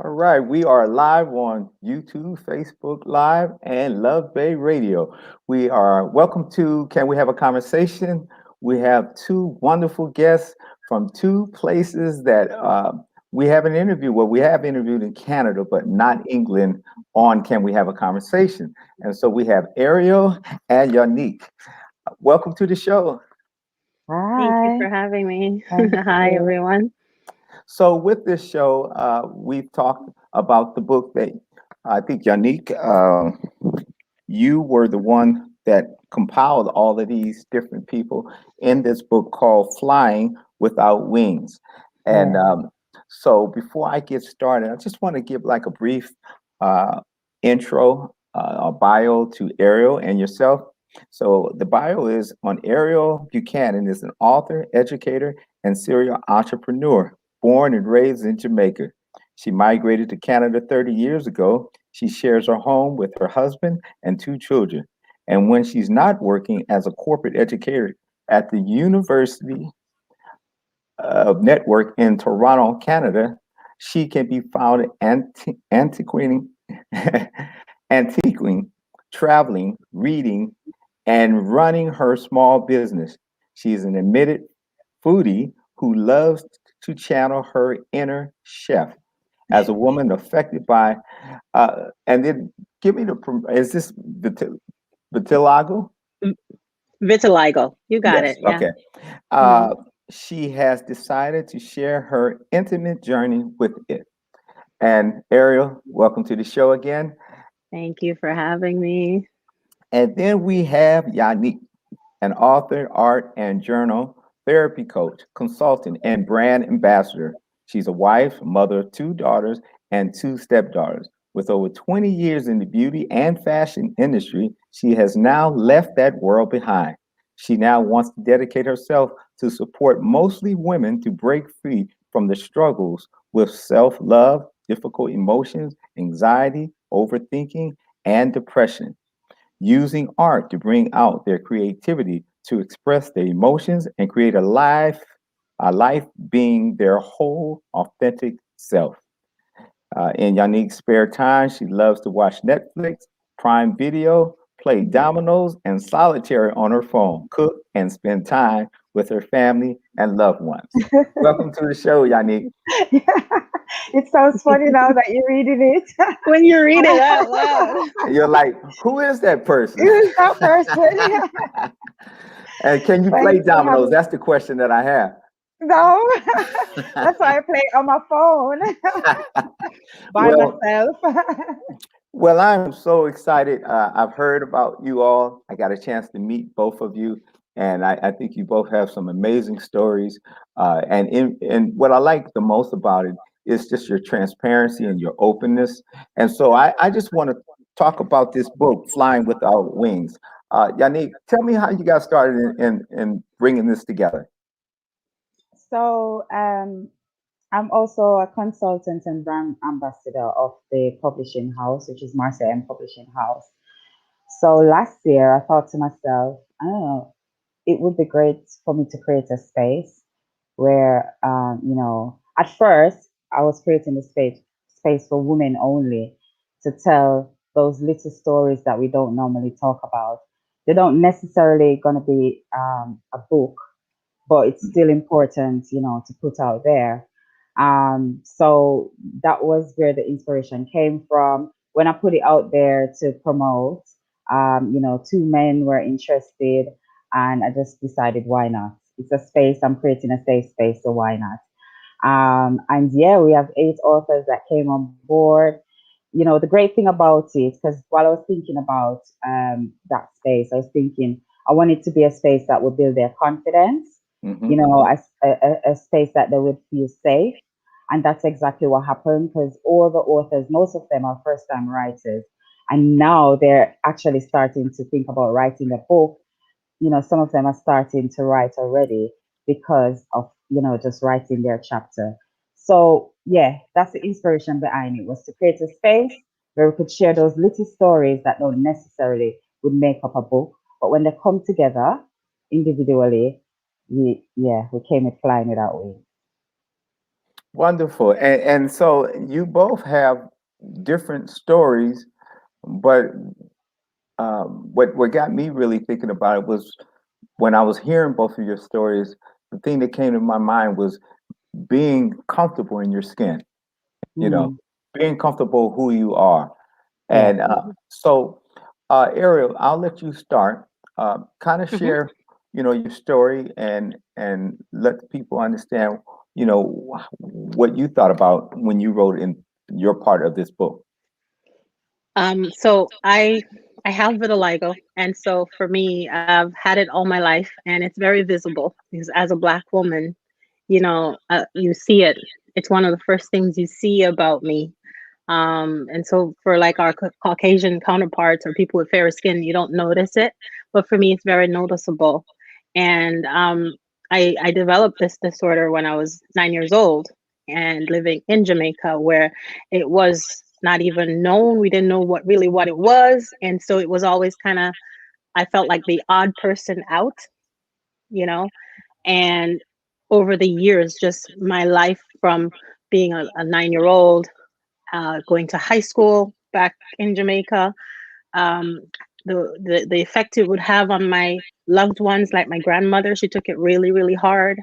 All right, we are live on YouTube, Facebook Live, and Love Bay Radio. We are welcome to Can We Have a Conversation? We have two wonderful guests from two places that we haven't interviewed. Well, we have interviewed in Canada, but not England on Can We Have a Conversation? And so we have Ariel and Yanique. Welcome to the show. Thank you Hi, for having me. thank Hi, you. everyone. So with this show, we've talked about the book that I think Yanique, you were the one that compiled all of these different people in this book called Flying Without Wings. And Yeah. so before I get started, I just want to give like a brief uh, intro, a bio to Ariel and yourself. So the bio is on Ariel Buchanan is an author, educator, and serial entrepreneur, born and raised in Jamaica. She migrated to Canada 30 years ago. She shares her home with her husband and two children. And when she's not working as a corporate educator at the University of Network in Toronto, Canada, she can be found antiquing, antiquing, traveling, reading, and running her small business. She is an admitted foodie who loves to channel her inner chef. As a woman affected by, and then give me is this vitiligo? V- Vitiligo. You got Yes. it. Yeah. Okay. hmm Uh, she has decided to share her intimate journey with it. And Ariel, welcome to the show again. Thank you for having me. And then we have Yanique, an author, art, and journal therapy coach, consultant, and brand ambassador. She's a wife, mother of two daughters, and two stepdaughters. With over 20 years in the beauty and fashion industry, she has now left that world behind. She now wants to dedicate herself to support mostly women to break free from the struggles with self love, difficult emotions, anxiety, overthinking, and depression, using art to bring out their creativity, to express their emotions and create a life being their whole authentic self. In Yanique's spare time, she loves to watch Netflix, Prime Video, play dominoes and solitaire on her phone, cook, and spend time with her family and loved ones. Welcome to the show, Yanique. It sounds funny now that you're reading it. When you read it out loud. You're like, who is that person? Who is that person? And can you play Thanks for dominoes? having. That's the question that I have. No, that's why I play it on my phone by Well, myself. well, I'm so excited. I've heard about you all. I got a chance to meet both of you, and I think you both have some amazing stories. And what I like the most about it is just your transparency and your openness. And so I just want to talk about this book, Flying Without Wings. Yannick, tell me how you got started in bringing this together. So, I'm also a consultant and brand ambassador of the publishing house, which is Marcia M Publishing House. So last year, I thought to myself, I don't know, it would be great for me to create a space where, at first I was creating a space for women only to tell those little stories that we don't normally talk about. They don't necessarily gonna be a book, but it's still important, to put out there. So that was where the inspiration came from. When I put it out there to promote, two men were interested, and I just decided why not? It's a space, I'm creating a safe space, so why not? And yeah, we have 8 authors that came on board. The great thing about it, because while I was thinking about that space, I was thinking I want it to be a space that would build their confidence, Hmm. a space that they would feel safe. And that's exactly what happened, because all the authors, most of them are first time writers. And now they're actually starting to think about writing a book. Some of them are starting to write already because of, just writing their chapter. So yeah, that's the inspiration behind it, was to create a space where we could share those little stories that don't necessarily would make up a book. But when they come together individually, we came with Flying Without Wings. Wonderful. And so you both have different stories, but what got me really thinking about it was when I was hearing both of your stories, the thing that came to my mind was being comfortable in your skin, you know, Mm, being comfortable who you are. yeah. And Mhm. so, Ariel, I'll let you start. Kind of Mhm. share, your story and let the people understand, what you thought about when you wrote in your part of this book. So I have vitiligo, and so for me, I've had it all my life, and it's very visible because as a Black woman, you see it. It's one of the first things you see about me. And so for like our Caucasian counterparts or people with fairer skin, you don't notice it, but for me, it's very noticeable. And I developed this disorder when I was 9 years old and living in Jamaica, where it was not even known. We didn't know what it was, and so it was always kind of, I felt like the odd person out, you know. And over the years, just my life from being a 9 year old, going to high school back in Jamaica, um, the effect it would have on my loved ones, like my grandmother, she took it really, really hard.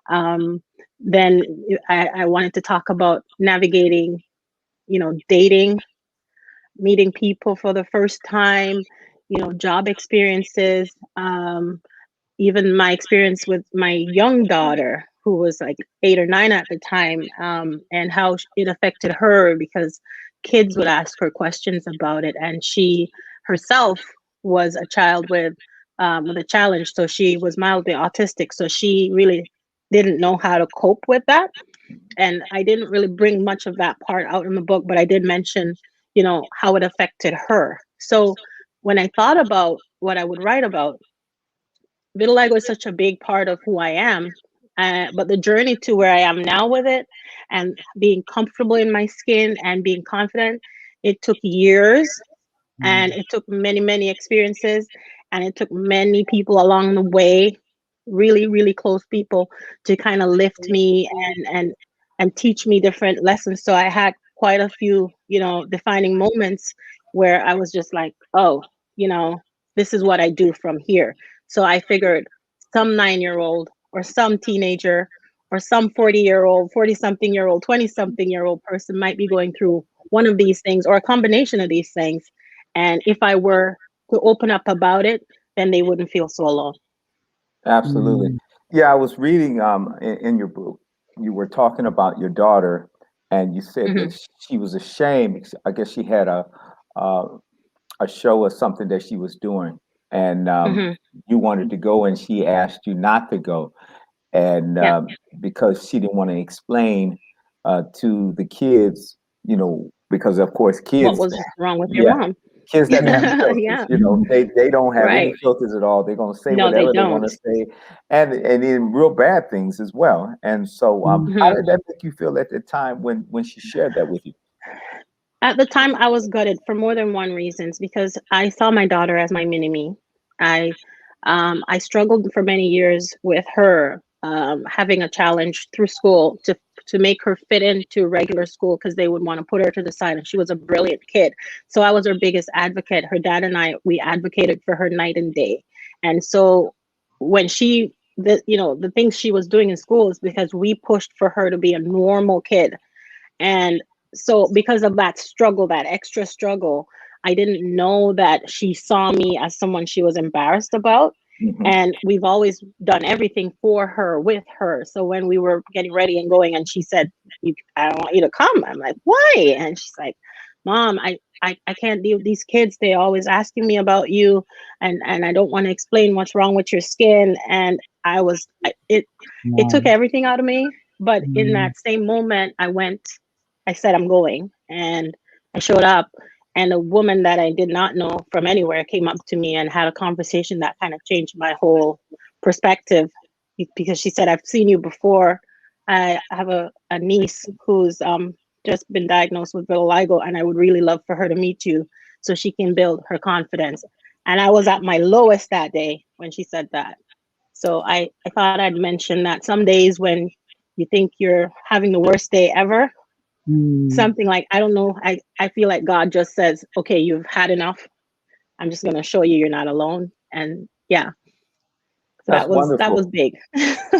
Um, then I wanted to talk about navigating, dating, meeting people for the first time, job experiences, even my experience with my young daughter, who was like 8 or 9 at the time, and how it affected her because kids would ask her questions about it, and she herself was a child with a challenge. So she was mildly autistic. So she really didn't know how to cope with that. And I didn't really bring much of that part out in the book, but I did mention, how it affected her. So when I thought about what I would write about, vitiligo is such a big part of who I am. But the journey to where I am now with it and being comfortable in my skin and being confident, it took years, and Mm, it took many, many experiences, and it took many people along the way, really, really close people, to kind of lift me and teach me different lessons. So I had quite a few, defining moments where I was just like, oh, you know, this is what I do from here. So I figured some 9 year old or some teenager or some 40-year old, 40 something year old, 20 something year old person might be going through one of these things or a combination of these things. And if I were to open up about it, then they wouldn't feel so alone. Absolutely. mm, Yeah, I was reading in your book, you were talking about your daughter, and you said Hmm. that she was ashamed. I guess she had uh, a show or something that she was doing, and Hmm. you wanted to go, and she asked you not to go, and Yeah. because she didn't want to explain to the kids, because of course What kids, was wrong with your yeah, mom? kids doesn't have filters, Yeah. they don't have any Right. filters at all. They're gonna say No, they whatever they want don't. to say, and in real bad things as well. And so, mm, how Hmm. did that make you feel at the time when she shared that with you? At the time, I was gutted for more than one reasons because I saw my daughter as my mini me. I I struggled for many years with her, having a challenge through school to make her fit into regular school because they would want to put her to the side, and she was a brilliant kid. So I was her biggest advocate. Her dad and I, we advocated for her night and day. And so when the things she was doing in school is because we pushed for her to be a normal kid. And so, because of that struggle, that extra struggle, I didn't know that she saw me as someone she was embarrassed about. Hmm. And we've always done everything for her, with her. So when we were getting ready and going, and she said, I don't want you to come. I'm like, why? And she's like, Mom, I can't deal with these kids. They always asking me about you, and I don't want to explain what's wrong with your skin. And it took yeah. everything out of me. But in Mm, that same moment, I said, I'm going. And I showed up. And a woman that I did not know from anywhere came up to me and had a conversation that kind of changed my whole perspective, because she said, I've seen you before. I have a niece who's just been diagnosed with vitiligo, and I would really love for her to meet you so she can build her confidence. And I was at my lowest that day when she said that. So I thought I'd mention that some days when you think you're having the worst day ever. Mm. Something like, I don't know, I feel like God just says, okay, you've had enough. I'm just gonna show you you're not alone. And yeah, so That's that was wonderful. big.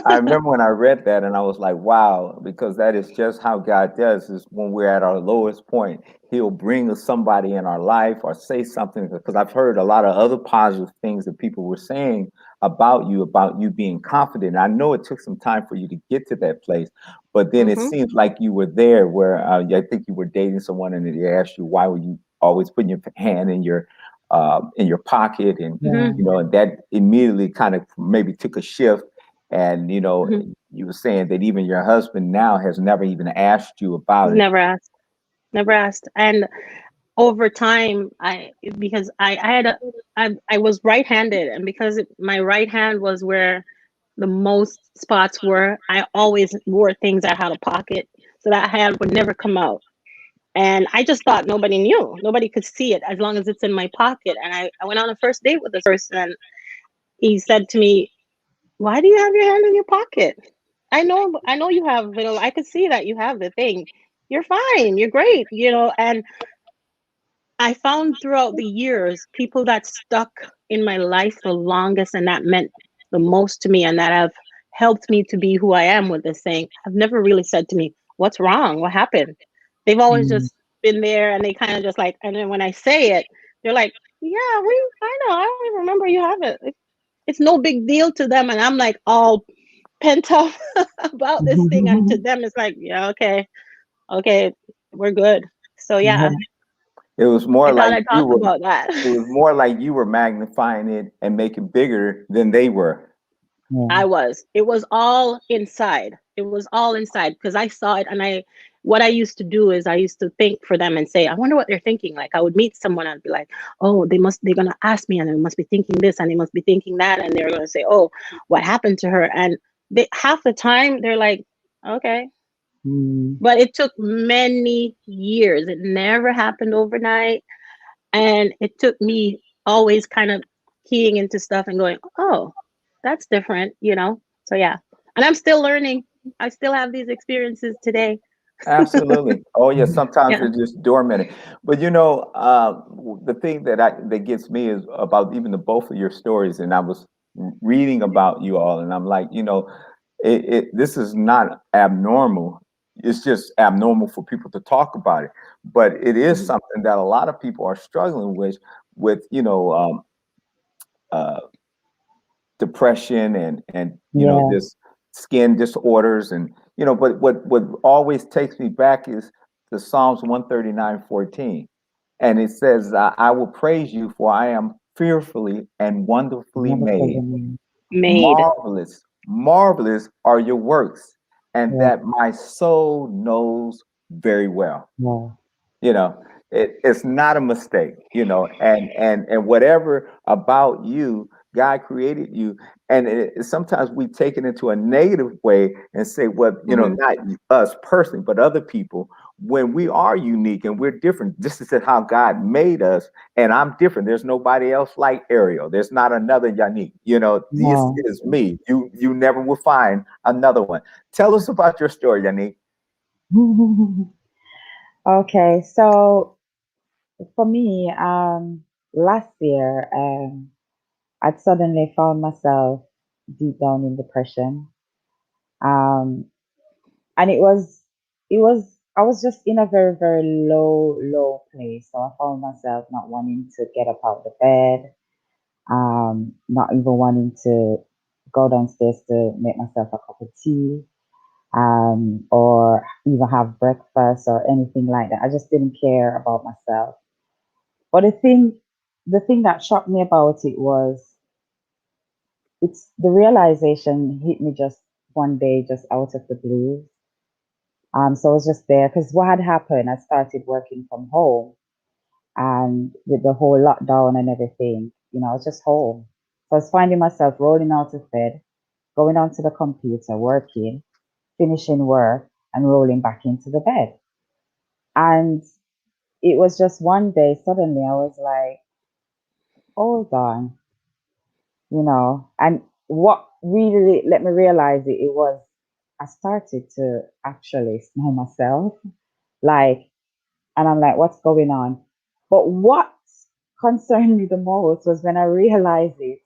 I remember when I read that and I was like, wow, because that is just how God does is when we're at our lowest point, he'll bring us somebody in our life or say something. Because I've heard a lot of other positive things that people were saying about you being confident. I know it took some time for you to get to that place, but then it Hmm. seems like you were there where I think you were dating someone and they asked you, why were you always putting your hand in your pocket? And, Yeah. Hmm. you know, and that immediately kind of maybe took a shift. And, you know, Hmm. you were saying that even your husband now has never even asked you about it. Never asked, never asked. And over time, because I had I was right-handed, and because my right hand was where the most spots were, I always wore things that had a pocket, so that hand would never come out. And I just thought nobody knew, nobody could see it as long as it's in my pocket. And I went on a first date with this person, and he said to me, "Why do you have your hand in your pocket? I know you have little. I could see that you have the thing. You're fine. You're great. You know." And I found throughout the years people that stuck in my life the longest and that meant the most to me and that have helped me to be who I am with this thing have never really said to me, "What's wrong? What happened?" They've always Mm. just been there, and they kind of just like, and then when I say it, they're like, "Yeah, I know. I don't even remember you have it." It's no big deal to them. And I'm like all pent up about this thing. And to them, it's like, yeah, okay, okay, we're good. So Yeah. yeah, It was more I thought like I'd you talk were, about that. it was more like you were magnifying it and making bigger than they were. Yeah. I was. It was all inside. It was all inside because I saw it. And what I used to do is I used to think for them and say, I wonder what they're thinking. Like I would meet someone, I'd be like, oh, they're going to ask me and they must be thinking this and they must be thinking that. And they're going to say, oh, what happened to her? And half the time they're like, okay. Mm. But it took many years. It never happened overnight. And it took me always kind of keying into stuff and going, oh, that's different, you know? So yeah. And I'm still learning. I still have these experiences today. Absolutely. Oh yeah, sometimes Yeah. they're just dormant. But you know, the thing that gets me is about even the both of your stories. And I was reading about you all, and I'm like, you know, this is not abnormal. It's just abnormal for people to talk about it. But it is Mhm. something that a lot of people are struggling with, you know, uh, depression and you know Yeah. this skin disorders and you know but what always takes me back is the Psalms 139:14, and it says I will praise you for I am fearfully and wonderfully Wonderful made. woman. Made. Marvelous are your works, and Yeah. that my soul knows very well. Yeah. You know, it's not a mistake, you know, and whatever about you, God created you. And sometimes we take it into a negative way and say, well, you know, Hmm. not us personally, but other people, when we are unique and we're different. This is how God made us, and I'm different. There's nobody else like Ariel. There's not another Yanique. You know, this No. is me. You never will find another one. Tell us about your story, Yanique. Okay, so for me, last year, I suddenly found myself deep down in depression. Um, and I was just in a very, very low place. So I found myself not wanting to get up out of the bed, not even wanting to go downstairs to make myself a cup of tea, or even have breakfast or anything like that. I just didn't care about myself. But the thing that shocked me about it was it's the realization hit me just one day, just out of the blue. So I was just there because what had happened, I started working from home, and with the whole lockdown and everything, I was just home. So I was finding myself rolling out of bed, going onto the computer, working, finishing work, and rolling back into the bed. And it was just one day, suddenly I was like, hold on, and what really let me realize it was I started to actually smell myself, like, and I'm like, what's going on? But what concerned me the most was when I realized it,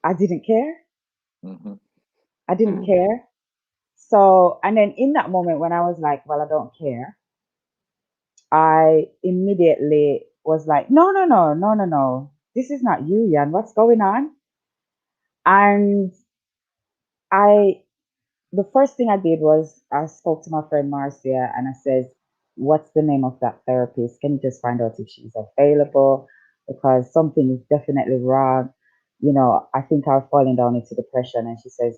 I didn't care. Mhm. I didn't care. So, and then in that moment when I was like, well, I don't care, I immediately was like, no, no, no, no, no, no. This is not you, Yan. What's going on? And I the first thing I did was I spoke to my friend Marcia and I says, what's the name of that therapist? Can you just find out if she's available? Because something is definitely wrong. I think I've fallen down into depression. And she says,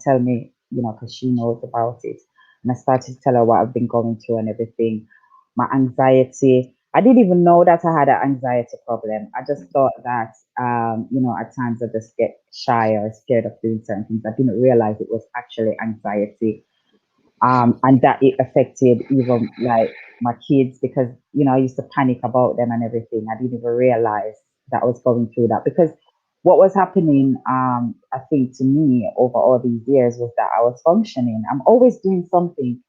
tell me, because she knows about it. And I started to tell her what I've been going through and everything, my anxiety. I didn't even know that I had an anxiety problem. I just thought that, at times I just get shy or scared of doing certain things. I didn't realize it was actually anxiety, and that it affected even like my kids because I used to panic about them and everything. I didn't even realize that I was going through that because what was happening, I think to me over all these years was that I was functioning. I'm always doing something.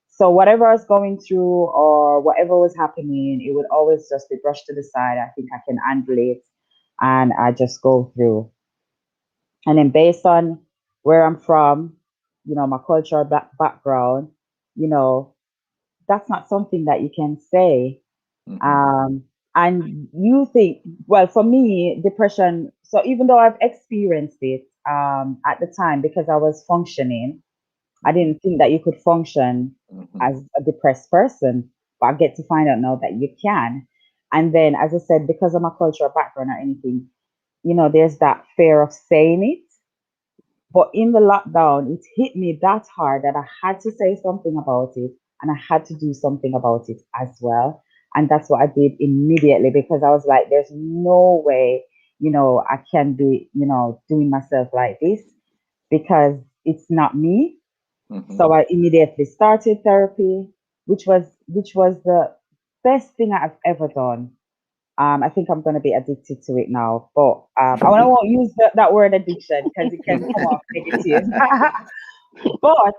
So whatever I was going through or whatever was happening, it would always just be brushed to the side. I think I can handle it, and I just go through. And then based on where I'm from, my cultural background, you know, that's not something that you can say. Mhm. Um, and you think, well, for me, depression. So even though I've experienced it at the time because I was functioning, I didn't think that you could function Mhm. as a depressed person, but I get to find out now that you can. And then, as I said, because of my cultural background or anything, there's that fear of saying it. But in the lockdown, it hit me that hard that I had to say something about it and I had to do something about it as well. And that's what I did immediately because I was like, there's no way, I can be, doing myself like this because it's not me. Mhm. So I immediately started therapy, which was the best thing I've ever done. I think I'm going to be addicted to it now, but I won't use that word addiction because it can come off negative. But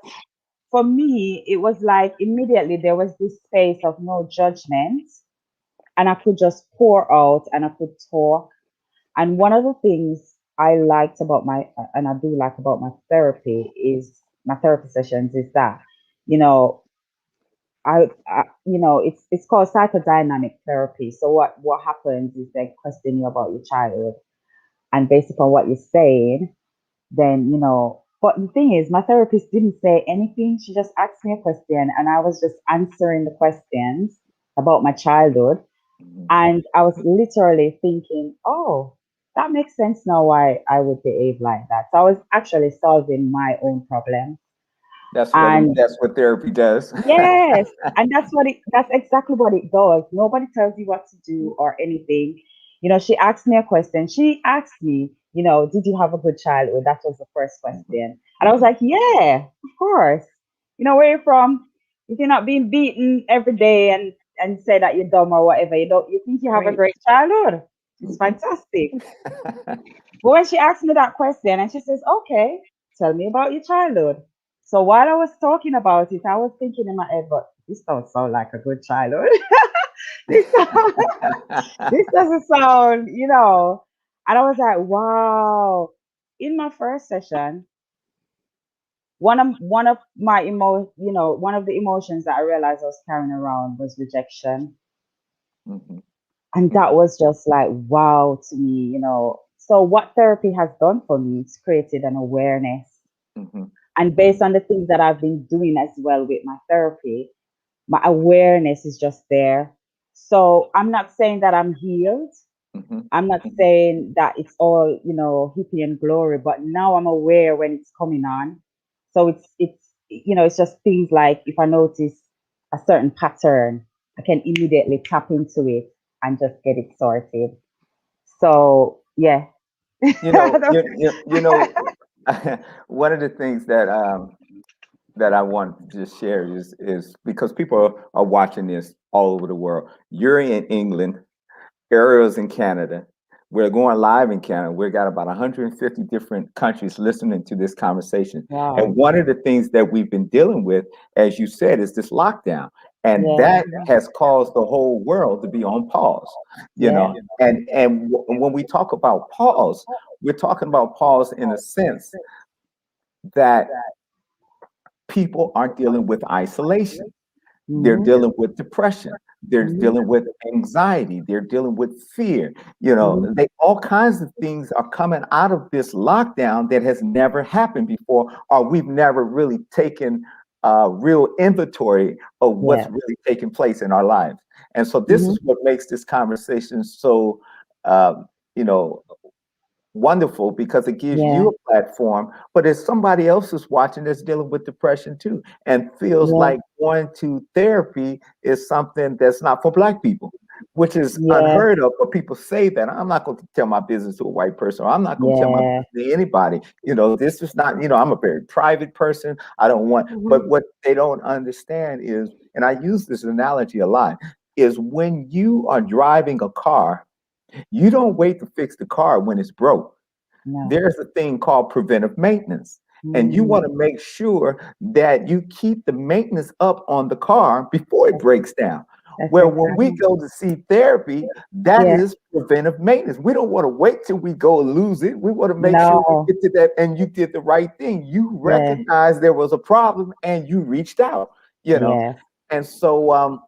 for me, it was like immediately there was this space of no judgment, and I could just pour out and I could talk. And one of the things I liked about and I do like about my therapy is my therapy sessions is that, you know, it's called psychodynamic therapy. So what happens is they question you about your childhood, and based upon what you're saying, then But the thing is, my therapist didn't say anything. She just asked me a question, and I was just answering the questions about my childhood, Mhm. and I was literally thinking, oh, that makes sense now why I would behave like that. So I was actually solving my own problem. And That's what therapy does. yes, and that's exactly what it does. Nobody tells you what to do or anything. She asked me a question. She asked me, did you have a good childhood? That was the first Mhm. question. And I was like, yeah, of course. Where you from? If you're not being beaten every day and say that you're dumb or whatever, you think you have a Right. great childhood. It's Mhm. fantastic. But when she asked me that question and she says, okay, tell me about your childhood. So while I was talking about it, I was thinking in my head, but this don't sound like a good childhood. this, this doesn't sound, And I was like, wow. In my first session, one of my one of the emotions that I realized I was carrying around was rejection. Mhm. And that was just like wow to me. So what therapy has done for me, it's created an awareness. Mhm. And based on the things that I've been doing as well with my therapy, my awareness is just there. So I'm not saying that I'm healed. Mhm. I'm not Mhm. saying that it's all, hippie and glory, but now I'm aware when it's coming on. So it's just things like if I notice a certain pattern, I can immediately tap into it and just get it sorted. So yeah. You know, one of the things that I want to just share is because people are watching this all over the world. You're in England, Ariel's in Canada. we're going live in Canada. We've got about 150 different countries listening to this conversation. Wow. And one of the things that we've been dealing with, as you said, is this lockdown. And Yeah. that has caused the whole world to be on pause, you Yeah. know. When we talk about pause, we're talking about pause in a sense that people aren't dealing with isolation. They're Mm-hmm. dealing with depression. They're Mm-hmm. dealing with anxiety. They're dealing with fear. You know, Mm-hmm. they all kinds of things are coming out of this lockdown that has never happened before, or we've never really taken real inventory of what's Yeah. really taking place in our lives. And so this Mm-hmm. is what makes this conversation so, you know, wonderful, because it gives Yeah. you a platform, but there's somebody else who's watching that's dealing with depression too, and feels Yeah. like going to therapy is something that's not for Black people, which is Yeah. unheard of. But people say that. I'm not going to tell my business to a white person, or I'm not going to tell my Yeah. business to anybody. You know, this is not, you know, I'm a very private person. I don't want, Mhm. but what they don't understand is, and I use this analogy a lot, is when you are driving a car, you don't wait to fix the car when it's broke. No. There's a thing called preventive maintenance. And you Mm. want to make sure that you keep the maintenance up on the car before it That's, breaks down. that's Well, when we exactly. go to see therapy, that Yeah. is preventive maintenance. We don't want to wait till we go lose it. We want to make sure we No. get to that. And you did the right thing. You Yeah. recognized there was a problem and you reached out, you know. Yes. And so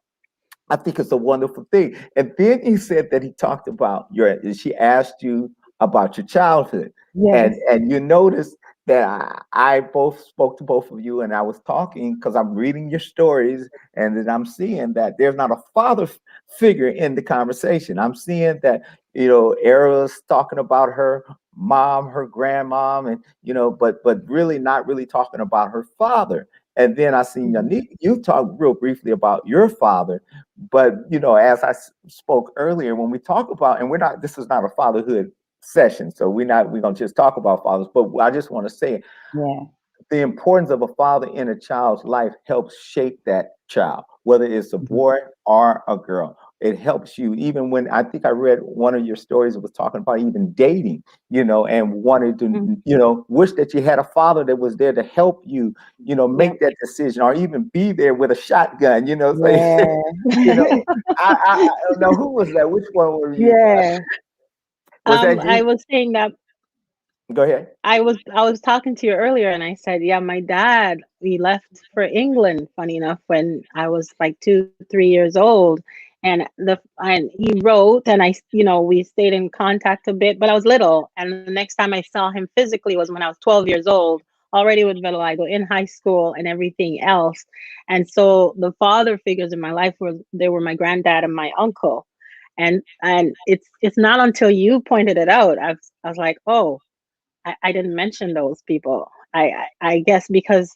I think it's a wonderful thing. And then he said that he talked about she asked you about your childhood. Yes. And you notice that I both spoke to both of you, and I was talking because I'm reading your stories, and then I'm seeing that there's not a father figure in the conversation. I'm seeing that, you know, Ariel's talking about her mom, her grandmom, and, you know, but really not really talking about her father. And then I seen Mhm. Yanique, you talk real briefly about your father. But, you know, as I spoke earlier, when we talk about, and we're not, this is not a fatherhood session, so we're gonna just talk about fathers, but I just want to say Yeah. the importance of a father in a child's life helps shape that child, whether it's a Mhm. boy or a girl. It helps you, even when I think I read one of your stories that was talking about even dating, you know, and wanted Mhm. to, you know, wish that you had a father that was there to help you, you know, Yeah. make that decision, or even be there with a shotgun, you know, say, Yeah. you know, I don't know who was that. Which one were you? Yeah. Was that I you? was saying that Go ahead. I was talking to you earlier, and I said, yeah, my dad, we left for England, funny enough, when I was like 2, 3 years old. And he wrote, and we stayed in contact a bit, but I was little. And the next time I saw him physically was when I was 12 years old, already with vitiligo in high school and everything else. And so the father figures in my life were my granddad and my uncle. And it's not until you pointed it out, I was like, oh, I didn't mention those people. I guess because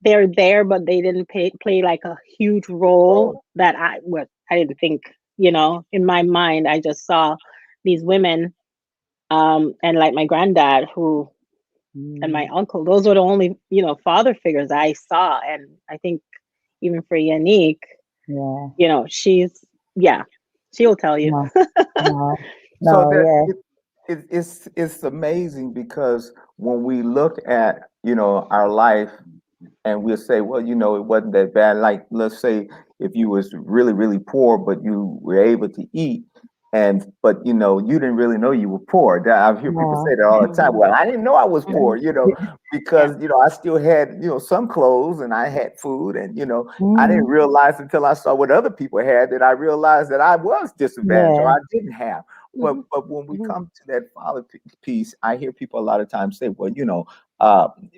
they're there, but they didn't play like a huge role that I didn't think, in my mind. I just saw these women, and like my granddad and my Mm. uncle. Those were the only, father figures I saw. And I think even for Yanique, Yeah. yeah, she'll tell you. No. No. So No. that Yeah. it's amazing, because when we look at, you know, our life, and we'll say, well, you know, it wasn't that bad. Like, let's say if you was really, really poor, but you were able to eat, but you know, you didn't really know you were poor. I hear people say No. that all the time. Mhm, Well, I didn't know I was mhm, poor, you know, yeah. because, you know, I still had, you know, some clothes and I had food, and, you know, I didn't Mm. realize until I saw what other people had that I realized that I was disadvantaged, or Yeah. I didn't have. Mhm, But when we mhm, come to that father piece, I hear people a lot of times say, well, you know,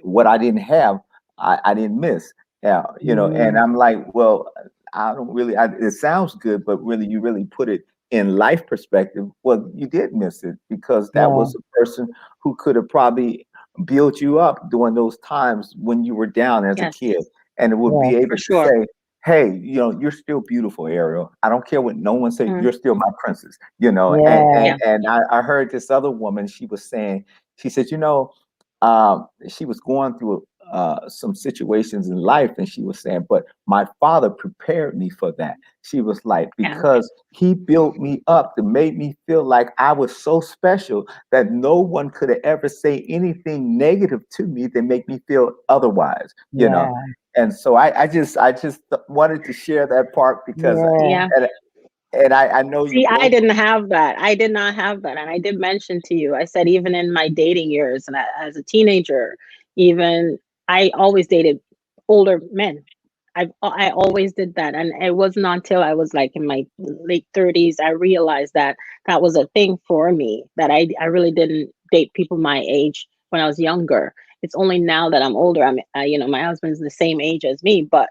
what I didn't have, I didn't miss. Yeah, you know, and Mm. I'm like, well, I don't really. It sounds good, but really, you really put it in life perspective. Well, you did miss it, because that Yeah. was a person who could have probably built you up during those times when you were down as a yes, kid, and it would Yeah. be able for to sure. say, hey, you know, you're still beautiful, Ariel. I don't care what no one say. Mm, You're still my princess, you know. And Yeah. and yeah. and I heard this other woman. She was saying, she said, you know, she was going through some situations in life, and she was saying, but my father prepared me for that. She was like, Yeah. because he built me up to make me feel like I was so special that no one could ever say anything negative to me that make me feel otherwise, you know. Yeah. And so I just wanted to share that part because Yeah. Yeah. and I know you See, I both. didn't have that. I did not have that. And I did mention to you, I said, even in my dating years and as a teenager, even I always dated older men. I always did that. And it wasn't until I was like in my late 30s, I realized that that was a thing for me, that I really didn't date people my age when I was younger. It's only now that I'm older. My husband's the same age as me, but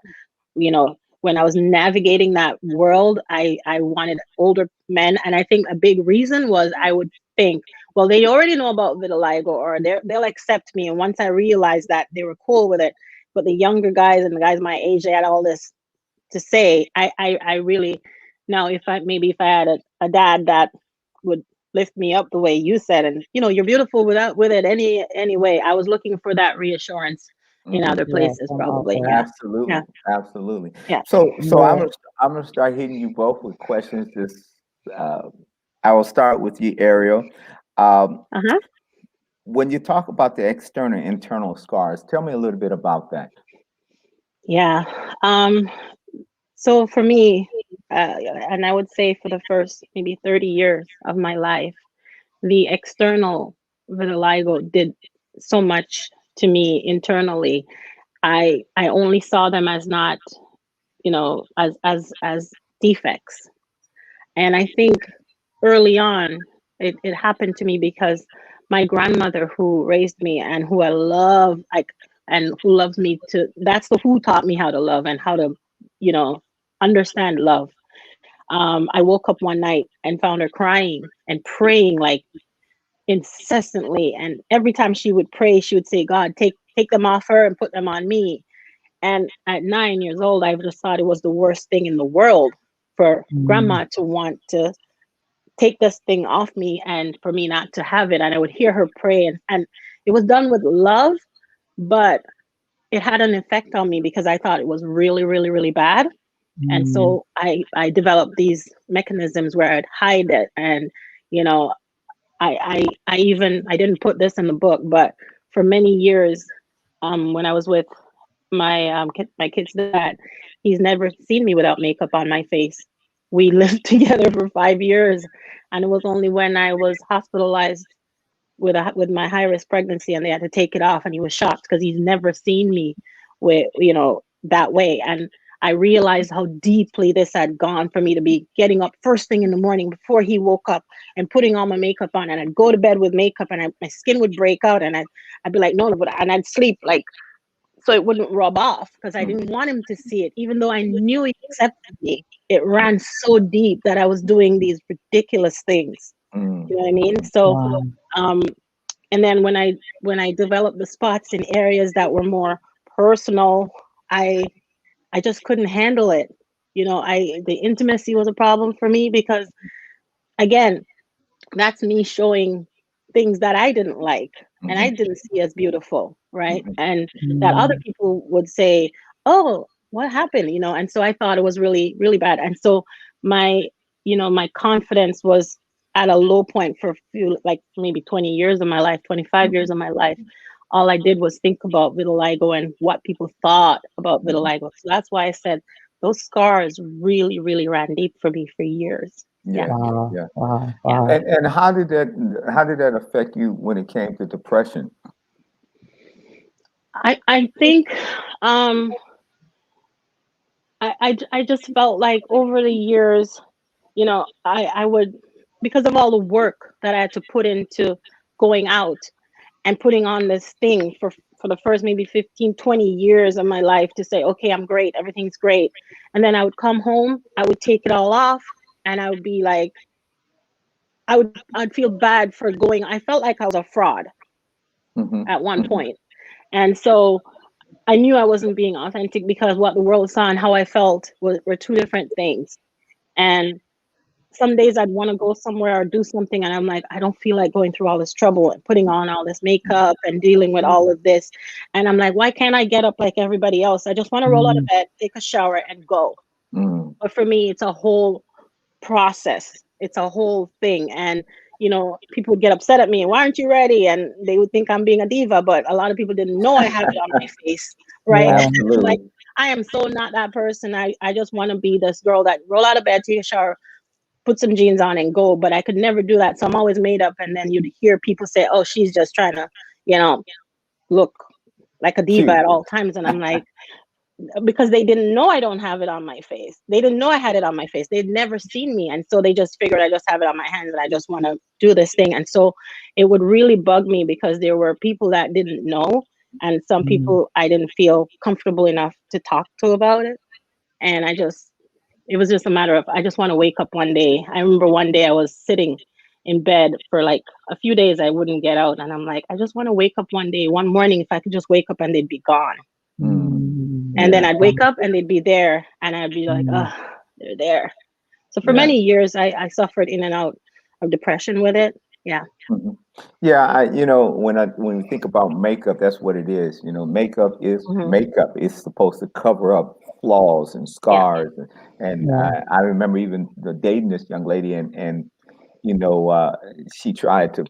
when I was navigating that world, I wanted older men. And I think a big reason was I would think, well, they already know about vitiligo, or they'll accept me. And once I realized that, they were cool with it. But the younger guys and the guys my age, they had all this to say. I really, now, if I had a dad that would lift me up the way you said, and you're beautiful without with it any way. I was looking for that reassurance in Mhm. other Yeah. places, From probably. others. Yeah. Absolutely, Yeah. absolutely. Yeah. So Yeah. I'm gonna start hitting you both with questions. Uh, I will start with you, Ariel. Um, Uh-huh. when you talk about the external and internal scars, tell me a little bit about that. Yeah. Um, so for me, and I would say for the first maybe 30 years of my life, the external vitiligo did so much to me internally. I only saw them as not, as defects. And I think early on, it happened to me because my grandmother, who raised me and who I love, like, and who loves me to, that's the who taught me how to love and how to, you know, understand love. I woke up one night and found her crying and praying like incessantly. And every time she would pray, she would say, God, take them off her and put them on me. And at 9 years old, I just thought it was the worst thing in the world for Mm. grandma to want to take this thing off me and for me not to have it. And I would hear her pray, and it was done with love, but it had an effect on me because I thought it was really, really, really bad. And Mm. so I developed these mechanisms where I'd hide it. And, you know, I didn't put this in the book, but for many years, when I was with my kid's dad, he's never seen me without makeup on my face. We lived together for 5 years, and it was only when I was hospitalized with my high risk pregnancy and they had to take it off, and he was shocked because he's never seen me with that way. And I realized how deeply this had gone for me to be getting up first thing in the morning before he woke up and putting all my makeup on, and I'd go to bed with makeup, and my skin would break out, and I'd be like, no, and I'd sleep like so it wouldn't rub off because I didn't want him to see it, even though I knew he accepted me. It ran so deep that I was doing these ridiculous things. You know what I mean? So, Wow. um, and then when I developed the spots in areas that were more personal, I I just couldn't handle it. The intimacy was a problem for me because, again, that's me showing things that I didn't like and I Mhm, didn't see as beautiful, right? mhm, And that other Mm. people would say, "Oh, what happened?" And so I thought it was really, really bad. And so my, my confidence was at a low point for a few, like maybe 20 years of my life, 25 years mhm, of my life. All I did was think about vitiligo and what people thought about mhm. vitiligo. So that's why I said those scars really, really ran deep for me for years. Yeah. Yeah, Wow. yeah. Wow. Yeah. Wow. And how did that affect you when it came to depression? I think um I just felt like over the years, I would, because of all the work that I had to put into going out and putting on this thing for the first maybe 15, 20 years of my life to say, okay, I'm great, everything's great. And then I would come home, I would take it all off, and I would be like, I'd feel bad for going. I felt like I was a fraud Mhm, at one mhm, point. And so I knew I wasn't being authentic because what the world saw and how I felt were two different things. And some days I'd want to go somewhere or do something, and I'm like, I don't feel like going through all this trouble and putting on all this makeup and dealing with all of this. And I'm like, why can't I get up like everybody else? I just want to roll out of Mm, bed, take a shower, and go. Mm. But for me, it's a whole process. It's a whole thing. And people would get upset at me. Why aren't you ready? And they would think I'm being a diva, but a lot of people didn't know I have it on my face, right? yeah. I'm like, Absolutely. I am so not that person. I just want to be this girl that roll out of bed, take a shower, put some jeans on and go. But I could never do that. So I'm always made up. And then you'd hear people say, oh, she's just trying to, you know, look like a diva Cute. at all times. And I'm like, because they didn't know I don't have it on my face. They didn't know I had it on my face. They'd never seen me. And so they just figured I just have it on my hands and I just want to do this thing. And so it would really bug me because there were people that didn't know, and some Mm, people I didn't feel comfortable enough to talk to about it. And it was just a matter of, I just want to wake up one day. I remember one day I was sitting in bed for like a few days. I wouldn't get out. And I'm like, I just want to wake up one day, one morning, if I could just wake up and they'd be gone. Mm. And then Yeah. I'd wake up and they'd be there, and I'd be like, mm, oh, they're there. So for Yeah. many years, I suffered in and out of depression with it. Yeah. Mhm. Yeah, when we think about makeup, that's what it is. Makeup is Hmm. makeup. It's supposed to cover up flaws and Yeah. scars. And yeah. I remember even dating this young lady, and you know, uh, she tried to,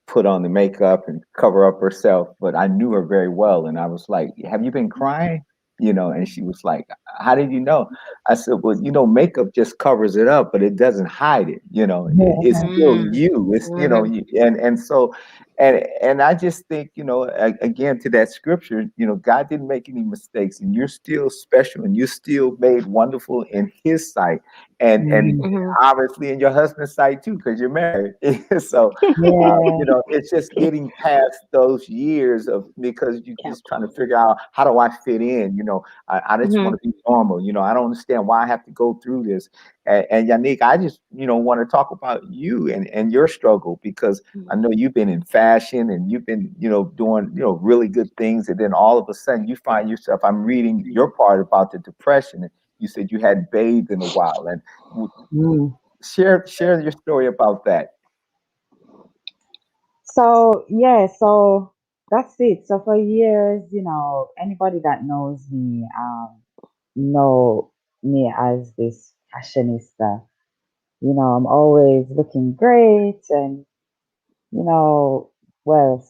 put on the makeup and cover up herself, but I knew her very well, and I was like, "Have you been crying?" And she was like, "How did you know?" I said, "Well, makeup just covers it up, but it doesn't hide it. It's Yeah. still Mm. you. It's Hmm. and so, and I just think, again to that scripture, God didn't make any mistakes, and you're still special, and you're still made wonderful in His sight, and Mm, Hmm. obviously in your husband's side too, because you're married. So, yeah. it's just getting past those years of because you're Yeah. just trying to figure out how do I fit in. I just Hmm. want to be normal. I don't understand why I have to go through this. And Yanique, I just want to talk about you and your struggle because I know you've been in fashion and you've been doing really good things, and then all of a sudden you find yourself. I'm reading your part about the depression. You said you hadn't bathed in a while, and Mm. share your story about that. So yeah, so that's it. So for years, anybody that knows me, know me as this fashionista. I'm always looking great and, you know, well,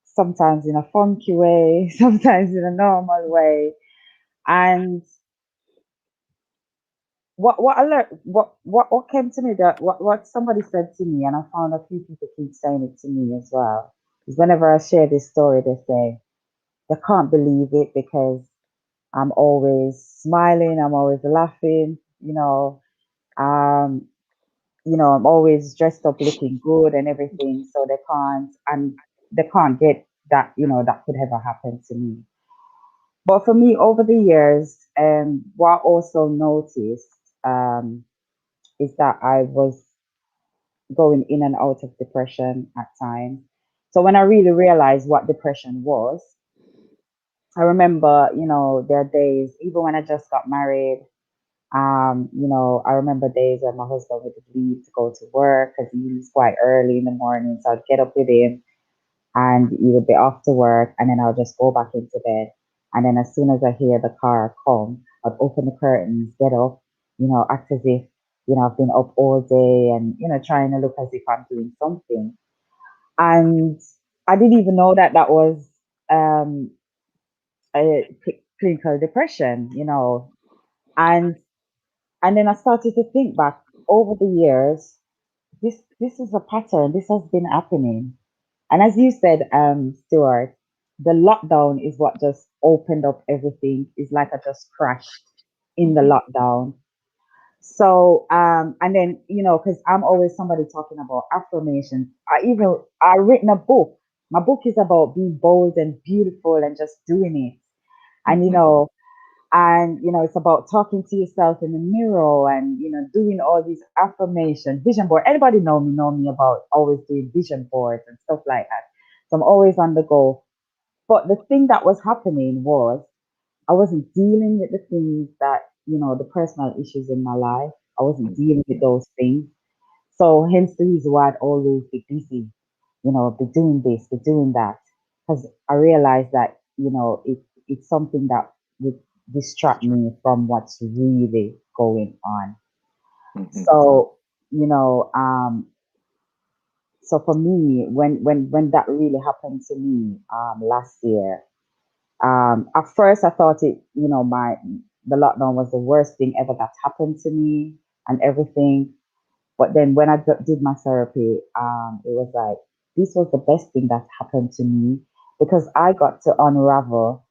sometimes in a funky way, sometimes in a normal way. And what I learned, what came to me that what somebody said to me, and I found a few people keep saying it to me as well, is whenever I share this story, they say they can't believe it because I'm always smiling, I'm always laughing, um, I'm always dressed up looking good and everything, so they can't get that, that could ever happen to me. But for me, over the years, what I also noticed is that I was going in and out of depression at times. So when I really realized what depression was, I remember, there are days, even when I just got married, I remember days when my husband would leave to go to work because he leaves quite early in the morning. So I'd get up with him and he would be off to work, and then I'll just go back into bed. And then as soon as I hear the car come, I'd open the curtains, get up, act as if, I've been up all day and, trying to look as if I'm doing something. And I didn't even know that that was um, clinical depression, and and then I started to think back over the years. This is a pattern. This has been happening. And as you said, Stuart, the lockdown is what just opened up everything. It's like I just crashed in the Hmm. lockdown. So, and then, because I'm always somebody talking about affirmations. I written a book. My book is about being bold and beautiful and just doing it. And, Hmm. it's about talking to yourself in the mirror and, doing all these affirmations, vision board. Anybody know me about always doing vision boards and stuff like that. So I'm always on the go. But the thing that was happening was I wasn't dealing with the things that, the personal issues in my life. I wasn't dealing with those things. So hence the reason why I'd always be busy, be doing this, be doing that. Because I realized that, it's something that would distract me from what's really going on. Mhm. So, you know, um, so for me, when that really happened to me last year, at first I thought the lockdown was the worst thing ever that's happened to me and everything. But then when I did my therapy, it was like this was the best thing that happened to me because I got to unravel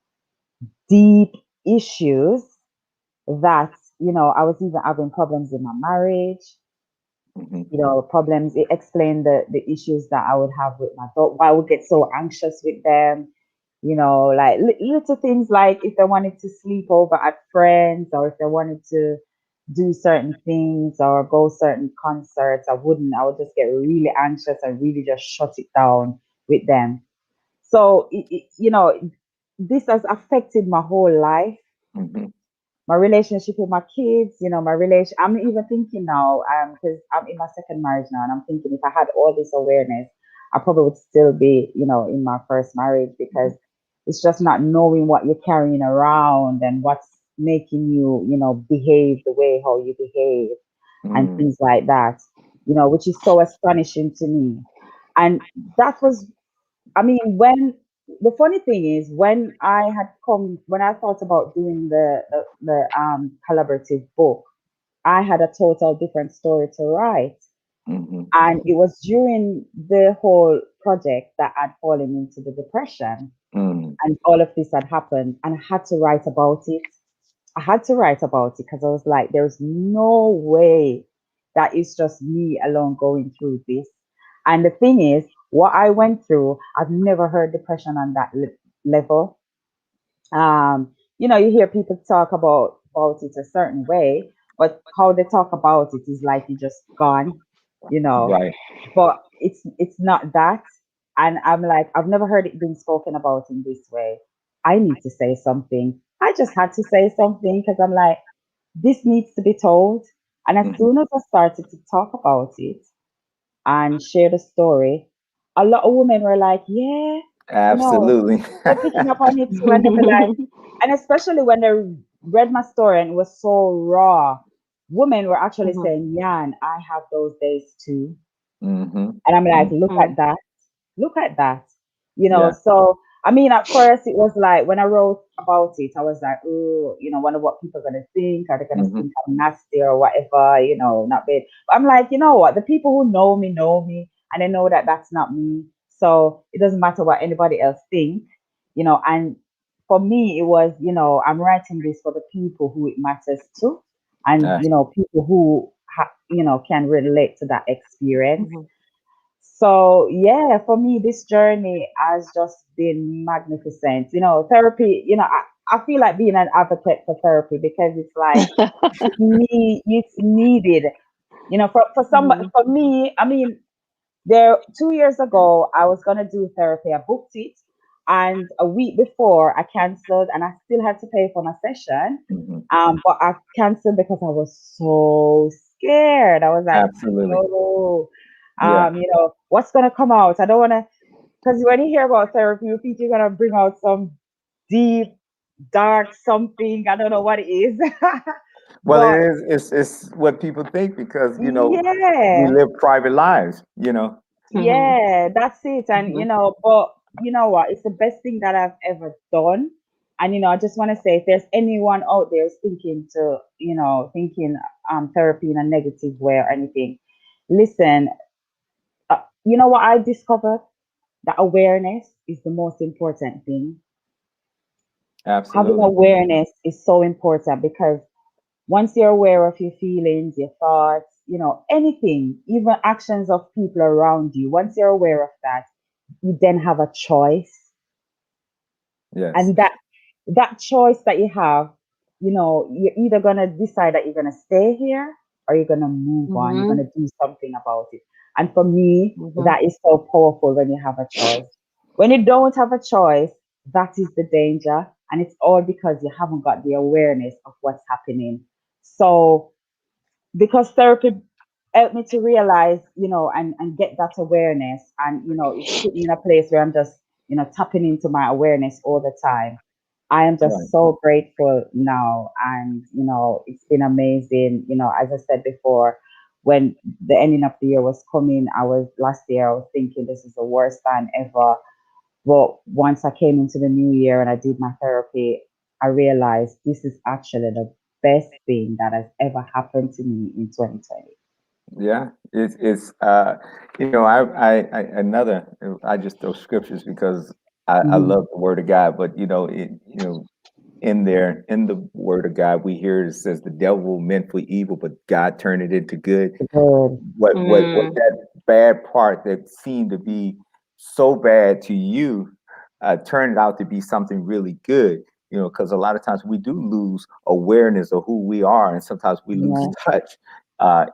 deep issues that I was even having problems in my marriage. Mhm. Problems. It explained the issues that I would have with my daughter. Why I would get so anxious with them. Like little things like if they wanted to sleep over at friends or if they wanted to do certain things or go certain concerts, I wouldn't. I would just get really anxious and really just shut it down with them. So this has affected my whole life, Mhm. my relationship with my kids, my relation. I'm even thinking now, because I'm in my second marriage now, and I'm thinking if I had all this awareness, I probably would still be, in my first marriage because it's just not knowing what you're carrying around and what's making you, behave the way how you behave and Mm. things like that, which is so astonishing to me. And that was I mean, when the funny thing is, when I thought about doing the collaborative book, I had a total different story to write. Mhm. And it was during the whole project that I'd fallen into the depression Mm. and all of this had happened, and I had to write about it. I had to write about it because I was like, there's no way that it's just me alone going through this. And the thing is, what I went through, I've never heard depression on that level. You hear people talk about it a certain way, but how they talk about it is like you just gone, you know. Right. But it's not that. And I'm like, I've never heard it being spoken about in this way. I need to say something. I just had to say something because I'm like, this needs to be told. And as Mhm. soon as I started to talk about it and share the story, a lot of women were like, yeah, you know, Absolutely. they're picking up on it too. And they be like, and especially when they read my story and it was so raw, women were actually Mhm. saying, Yan, I have those days too. Mhm. And I'm like, Mhm. look at Mhm. that. Look at that. Yeah. So I mean, at first it was like when I wrote about it, I was like, oh, wonder what people are gonna think. Are they gonna Mhm. think I'm nasty or whatever, not bad. But I'm like, you know what? The people who know me, and they know that that's not me. So it doesn't matter what anybody else think, And for me, it was, I'm writing this for the people who it matters to, and Uh, people who can relate to that experience. Mhm. So yeah, for me, this journey has just been magnificent. Therapy. I feel like being an advocate for therapy because it's like it's needed. Mhm. For me, I mean, there 2 years ago, I was gonna do therapy. I booked it, and a week before, I cancelled, and I still had to pay for my session. mhm. But I canceled because I was so scared. I was like, Absolutely. no, Yeah. what's gonna come out? I don't wanna, because when you hear about therapy, you think you're gonna bring out some deep, dark something. I don't know what it is, Well, but it is. It's what people think because we yeah, live private lives. You know. Mhm. yeah, that's it. And Mhm. but you know what? It's the best thing that I've ever done. And I just want to say, if there's anyone out there who's thinking therapy in a negative way or anything, listen. You know what I discovered? That awareness is the most important thing. Having Absolutely. awareness is so important because once you're aware of your feelings, your thoughts, anything, even actions of people around you, once you're aware of that, you then have a choice. Yes. And that choice that you have, you're either gonna decide that you're gonna stay here or you're gonna move on. You're Mhm. gonna do something about it. And for me, Mhm. that is so powerful when you have a choice. When you don't have a choice, that is the danger. And it's all because you haven't got the awareness of what's happening. So because therapy helped me to realize, and get that awareness. And, it's put me in a place where I'm just, tapping into my awareness all the time. I am Right. just so grateful now. And, it's been amazing. As I said before, when the ending of the year was coming, last year, I was thinking this is the worst time ever. But once I came into the new year and I did my therapy, I realized this is actually the best thing that has ever happened to me in 2020. Yeah, it's another I just throw scriptures because I Hmm. love the word of God, but in there in the word of God we hear it says the devil meant for evil, but God turned it into good. Good. What Mm, that bad part that seemed to be so bad to you turned out to be something really good. Because a lot of times we do lose awareness of who we are, and sometimes we lose Yeah. touch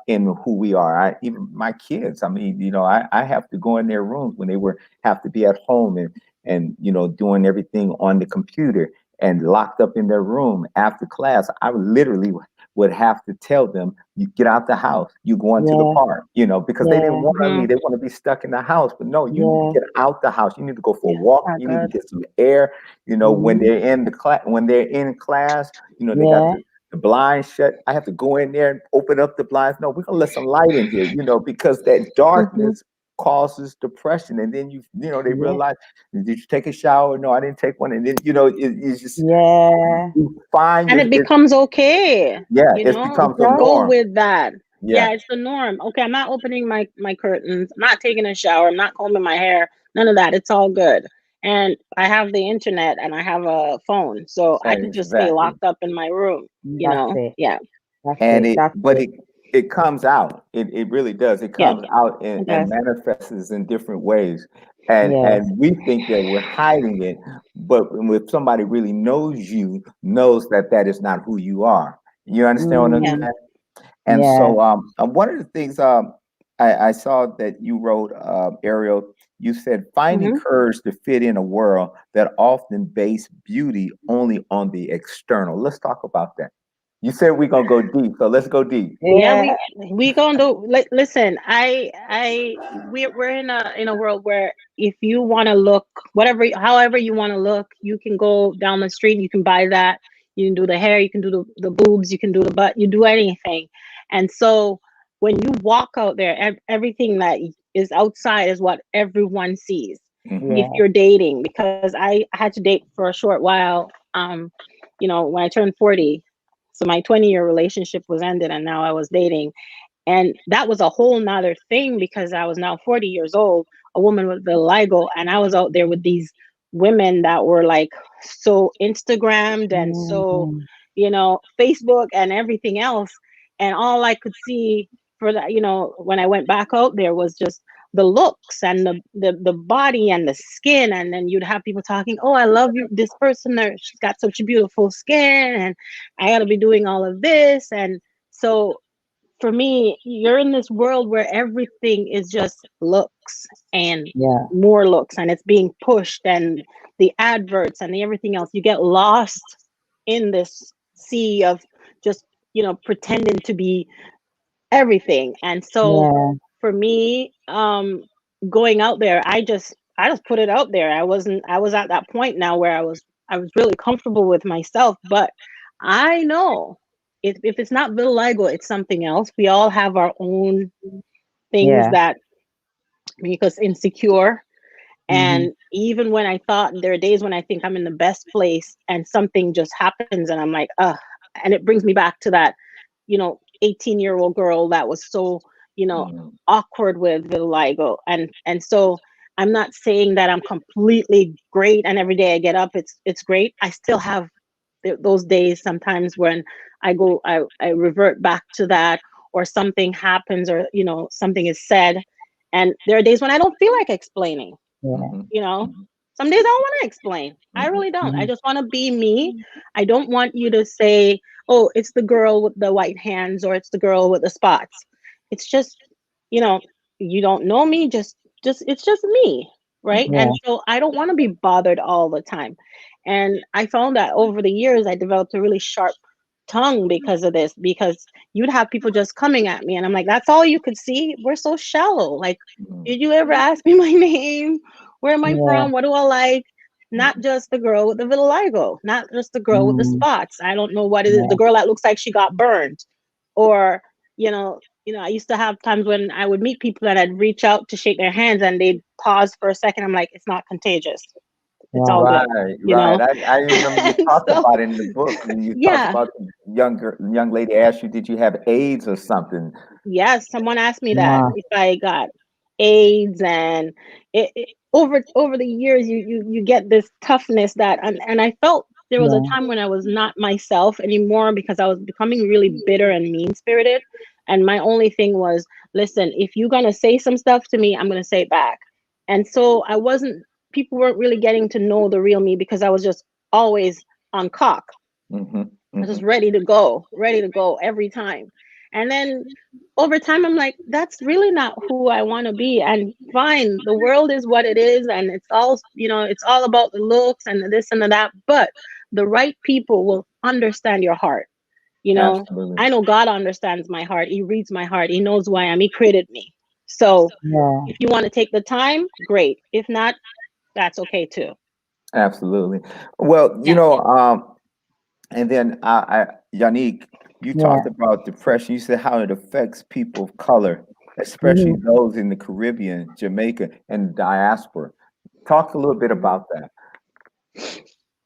in who we are. Even my kids, I mean, I have to go in their rooms when they were have to be at home and doing everything on the computer and locked up in their room after class. I literally would have to tell them, you get out the house, you go into the Yeah. park, because they didn't Yeah. want, I hmm mean, they want to be stuck in the house, but no, you need to Yeah. get out the house. You need to go for a yeah, walk. not You need to good. get some air. When Hmm. they're in the class, when they're in class, they got Yeah. the blinds shut. I have to go in there and open up the blinds. No, we're gonna let some light in here, because that hmm darkness causes depression. And then they Yeah. realize, did you take a shower? No, I didn't take one. And then it's just Yeah. you find And your it becomes okay, yeah, it's It becomes a does. go norm. with that. Yeah, Yeah, it's the norm. Okay, I'm not opening my curtains. I'm not taking a shower. I'm not combing my hair. None of that. It's all good. And I have the internet and I have a phone, so I could just stay exactly. locked up in my room. That's it. Yeah, That's And it. That's but it. it comes out. It really does. It yeah, comes out it and does. manifests in different ways. And Yes. we think that we're hiding it, but if somebody really knows you, knows that that is not who you are. You understand what I'm Yeah. Mm. saying? And Yeah. so, one of the things I saw that you wrote, Ariel, you said finding hmm courage to fit in a world that often base beauty only on the external. Let's talk about that. You said we're gonna go deep, so let's go deep. Yeah, Yeah. we gonna do. Listen, we're in a world where if you want to look however you want to look, you can go down the street, you can buy that, you can do the hair, you can do the boobs, you can do the butt, you do anything. And so when you walk out there, everything that is outside is what everyone sees. Hmm. If Yeah. you're dating, because I had to date for a short while, when I turned 40. So my 20-year relationship was ended and now I was dating. And that was a whole nother thing because I was now 40 years old, a woman with vitiligo, and I was out there with these women that were like so Instagrammed and so, Mm. Facebook and everything else. And all I could see for that, when I went back out there was just the looks and the body and the skin. And then you'd have people talking, oh, I love you, this person there, she's got such a beautiful skin, and I gotta be doing all of this. And so for me, you're in this world where everything is just looks and Yeah. more looks, and it's being pushed, and the adverts and the everything else. You get lost in this sea of just, pretending to be everything. And so Yeah. for me, going out there, I just put it out there. I was at that point now where I was really comfortable with myself, but I know if it's not vitiligo, it's something else. We all have our own things Yeah. that make us insecure. Hmm. And even when I thought, there are days when I think I'm in the best place and something just happens and I'm like, and it brings me back to that, 18-year-old girl that was so, Hmm. awkward with vitiligo. And so I'm not saying that I'm completely great and every day I get up, it's great. I still have those days sometimes when I revert back to that, or something happens, or something is said, and there are days when I don't feel like explaining. Yeah. Hmm. you know some days I don't want to explain. I Hmm. really don't. I Hmm. just want to be me. I don't want you to say, oh, it's the girl with the white hands, or it's the girl with the spots. It's just, you know you don't know me. Just it's just me, right? Hmm. Yeah. And so I don't want to be bothered all the time. And I found that over the years I developed a really sharp tongue because of this, because you'd have people just coming at me and I'm like, that's all you could see? We're so shallow. Like, Mhm. did you ever ask me my name? Where am I Yeah. from? What do I like? Not just the girl with the vitiligo, not just the girl with the Mm, spots. I don't know what it is. yeah. The girl that looks like she got burned. Or, I used to have times when I would meet people and I'd reach out to shake their hands and they'd pause for a second. I'm like, it's not contagious. It's all Wow. good, Right, you right. know? I remember you And talked so, about it in the book when you talked yeah. about the young lady asked you, did you have AIDS or something? Yes, someone asked me that Wow. if I got AIDS, and over the years, you get this toughness that, and I felt there was a Yeah. time when I was not myself anymore because I was becoming really bitter and mean spirited, and my only thing was, listen, if you're gonna say some stuff to me, I'm gonna say it back, and so I wasn't. People weren't really getting to know the real me because I was just always on cock. Hmm. I was Hmm. just ready to go every time. And then over time, I'm like, that's really not who I want to be. And fine, the world is what it is. And it's all about the looks and the this and the that. But the right people will understand your heart. You know, Absolutely. I know God understands my heart. He reads my heart. He knows who I am. He created me. So Yeah. if you want to take the time, great. If not, that's okay too. Absolutely. Well, Yeah. and then Yanique, you Yeah. talked about depression. You said how it affects people of color, especially Hmm. those in the Caribbean, Jamaica, and diaspora. Talk a little bit Mhm. about that.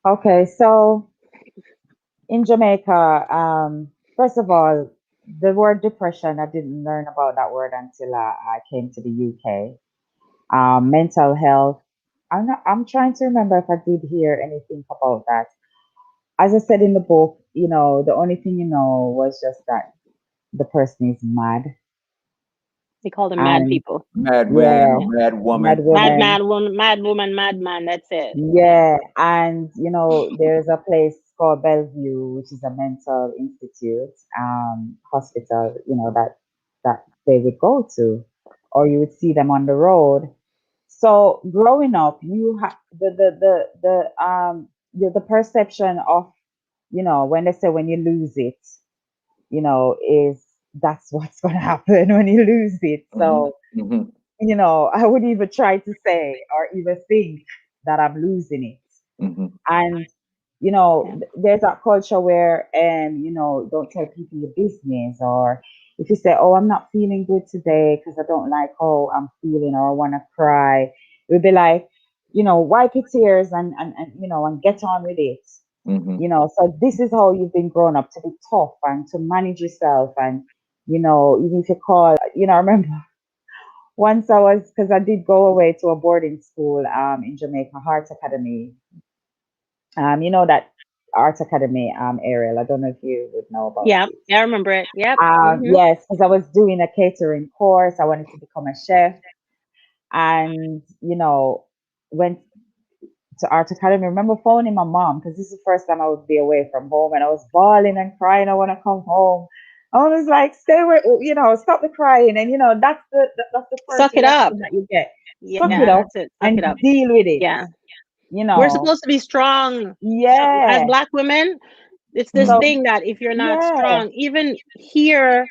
Okay. So in Jamaica, first of all, the word depression, I didn't learn about that word until I came to the UK. Mental health. I'm trying to remember if I did hear anything about that. As I said in the book, the only thing was just that the person is mad. They call them mad And people. Mad man or yeah, Yeah. mad mad woman. woman. Mad woman, madman. That's it. Yeah, and there's a place called Bellevue, which is a mental institute, hospital, that they would go to, or you would see them on the road. So growing up, you have the perception of, when they say when you lose it, is that's what's going to happen when you lose it. Hmm. So Hmm. I would even try to say or even think that I'm losing it. Hmm. And Yeah. there's that culture where, don't tell people your business, or if you say, oh, I'm not feeling good today because I don't like how I'm feeling, or I want to cry, it would be like, wipe your tears and get on with it. Hmm. So this is how you've been grown up, to be tough and to manage yourself. And even if you call, I remember once I was, because I did go away to a boarding school in Jamaica, Heart Academy. That Art Academy, Ariel. I don't know if you would know about Yeah. it. I remember it. Yep. Hmm. Yes, because I was doing a catering course. I wanted to become a chef, and went to Art Academy. I remember phoning my mom because this is the first time I would be away from home, and I was bawling and crying. I want to come home. I was like, stay where, stop the crying, and that's the first Suck it up. reaction that you get. Suck it Yeah, up that's it. Suck and it up. deal with it. Yeah. You We're know, supposed to be strong. As yeah. Black women, it's this So thing that if you're not yeah, strong, even here,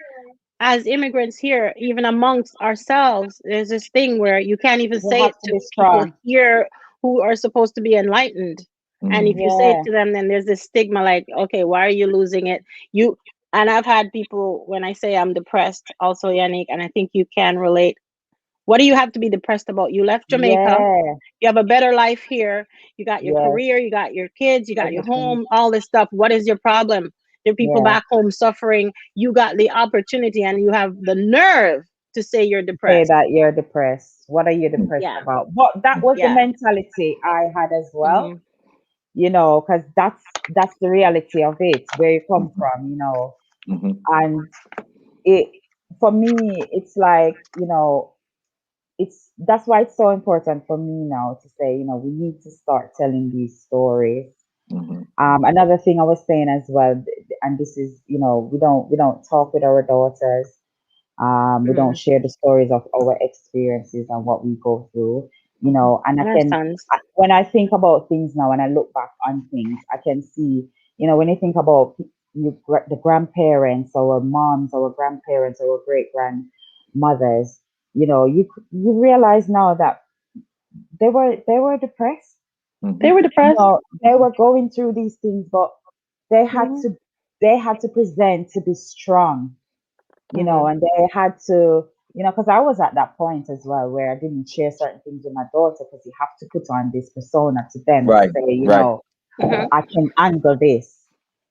as immigrants here, even amongst ourselves, there's this thing where you can't even you say have it to to be people strong. here who are supposed to be enlightened. And Hmm. if you say it Yeah, to them, then there's this stigma like, okay, why are you losing it? You and I've had people when I say I'm depressed, also Yannick, and I think you can relate. What do you have to be depressed about? You left Jamaica, yeah, you have a better life here, you got your yes, career, you got your kids, you got your everything. home, all this stuff. What is your problem? There are people Yeah, back home suffering. You got the opportunity and you have the nerve to say you're say depressed. that you're depressed. What are you depressed Yeah. about? But that was the Yeah. mentality I had as well. Hmm. Because that's the reality of it, where you come Hmm. from. Hmm. And it for me, it's like, it's that's why it's so important for me now to say, we need to start telling these stories. Hmm. Another thing I was saying as well, and this is, we don't talk with our daughters. We don't Hmm. share the stories of our experiences and what we go through. And I And our can, sons. when I think about things now and I look back on things, I can see, when you think about the grandparents, our moms, our grandparents, our great grandmothers, you realize now that they were depressed. They Mhm. were depressed. They were going through these things, but they had Mhm. to they had to present to be strong, Mhm. and they had to, because I was at that point as well where I didn't share certain things with my daughter because you have to put on this persona to them to Right, say, right. Mhm. I can handle this.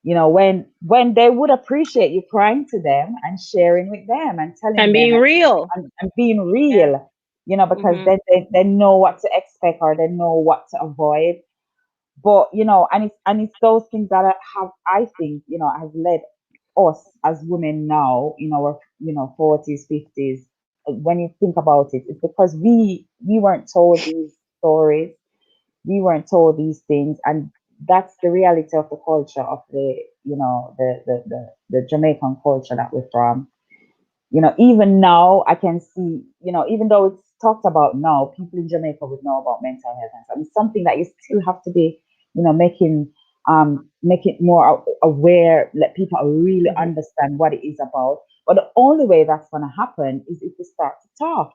When they would appreciate you crying to them and sharing with them and telling And them being real. and being Yeah. real, because Mhm. then they know what to expect or they know what to avoid. But and it's those things that I think has led us as women now in our 40s, 50s. When you think about it, it's because we weren't told these stories, we weren't told these things, and that's the reality of the culture of the Jamaican culture that we're from. Even now I can see, even though it's talked about now, people in Jamaica would know about mental health and stuff. It's something that you still have to be, make it more aware, let people really Mhm. understand what it is about. But the only way that's going to happen is if we start to talk.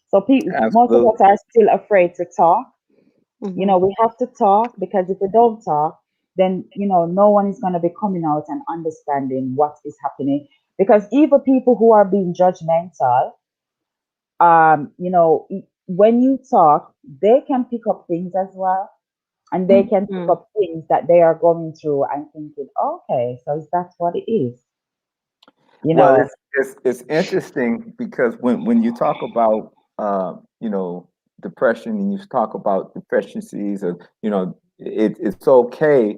So most of Absolutely. us are still afraid to talk. Mhm. We have to talk, because if we don't talk, then no one is going to be coming out and understanding what is happening. Because even people who are being judgmental, when you talk, they can pick up things as well, and they Mm. can pick Mhm. up things that they are going through and thinking, okay, so is that what it is? You Well, know, it's interesting because when you talk about depression and you talk about deficiencies, or it's okay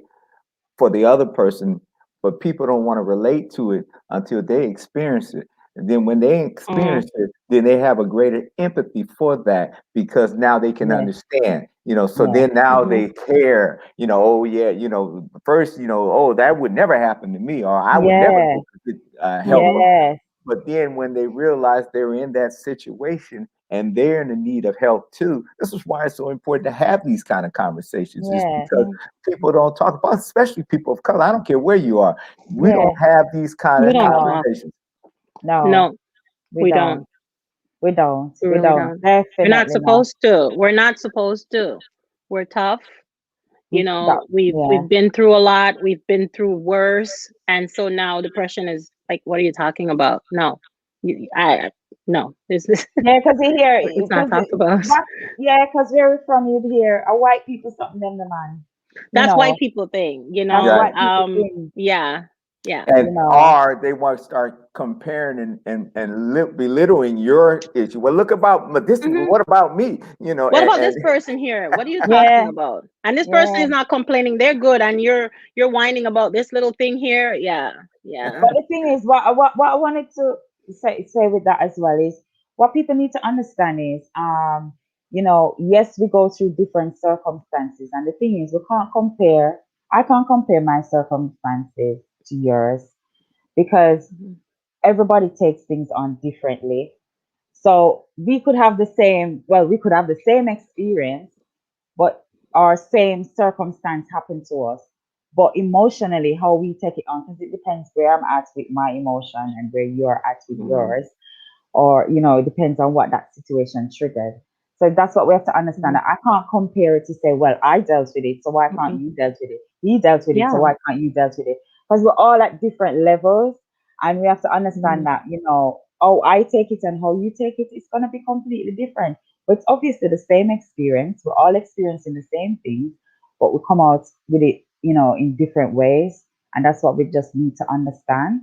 for the other person, but people don't want to relate to it until they experience it. And then when they Mhm. experience it, then they have a greater empathy for that because now they can yes, understand, so yes, then now Mhm. they care, oh yeah, first, oh, that would never happen to me, or I would never yes, go to get help. Mhm. yes, But then when they realize they're in that situation and they're in the need of help too, this is why it's so important to have these kind of conversations, is yes, because people don't talk about, especially people of color. I don't care where you are. We don't yes. have these kind We of don't No, talk. conversations. no, No, we we don't. don't. We don't. We We really don't. don't. We're not Definitely not. supposed to. We're not supposed to. We're tough. That, yeah. We've been through a lot. We've been through worse, and so now depression is like, what are you talking about? No, I no. This Yeah, because you hear, it's not talked about. that, yeah, because where we from, you hear a white people something them the man. You That's white know, people thing, that's Right. white people thing. yeah, yeah. And You know, or they want to start comparing and belittling your issue. Well, look about this. Hmm. What about me? What about And this person here? What are you talking yeah, about? And this person yeah. is not complaining. They're good, and you're whining about this little thing here. Yeah, yeah. But the thing is, what I wanted to say with that as well is what people need to understand is, yes, we go through different circumstances, and the thing is, we can't compare. I can't compare my circumstances to yours because Mhm. everybody takes things on differently. So we could have the same experience, but our same circumstance happened to us. But emotionally, how we take it on, because it depends where I'm at with my emotion and where you're at with Mhm. yours, or it depends on what that situation triggered. So that's what we have to understand. Mhm. That I can't compare it to say, well, I dealt with it, so why can't Mhm. you dealt with it? He dealt with it, so Yeah. why can't you dealt with it? Because we're all at different levels, and we have to understand Mhm. that how I take it and how you take it is going to be completely different. But it's obviously the same experience. We're all experiencing the same things, but we come out with it, in different ways, and that's what we just need to understand.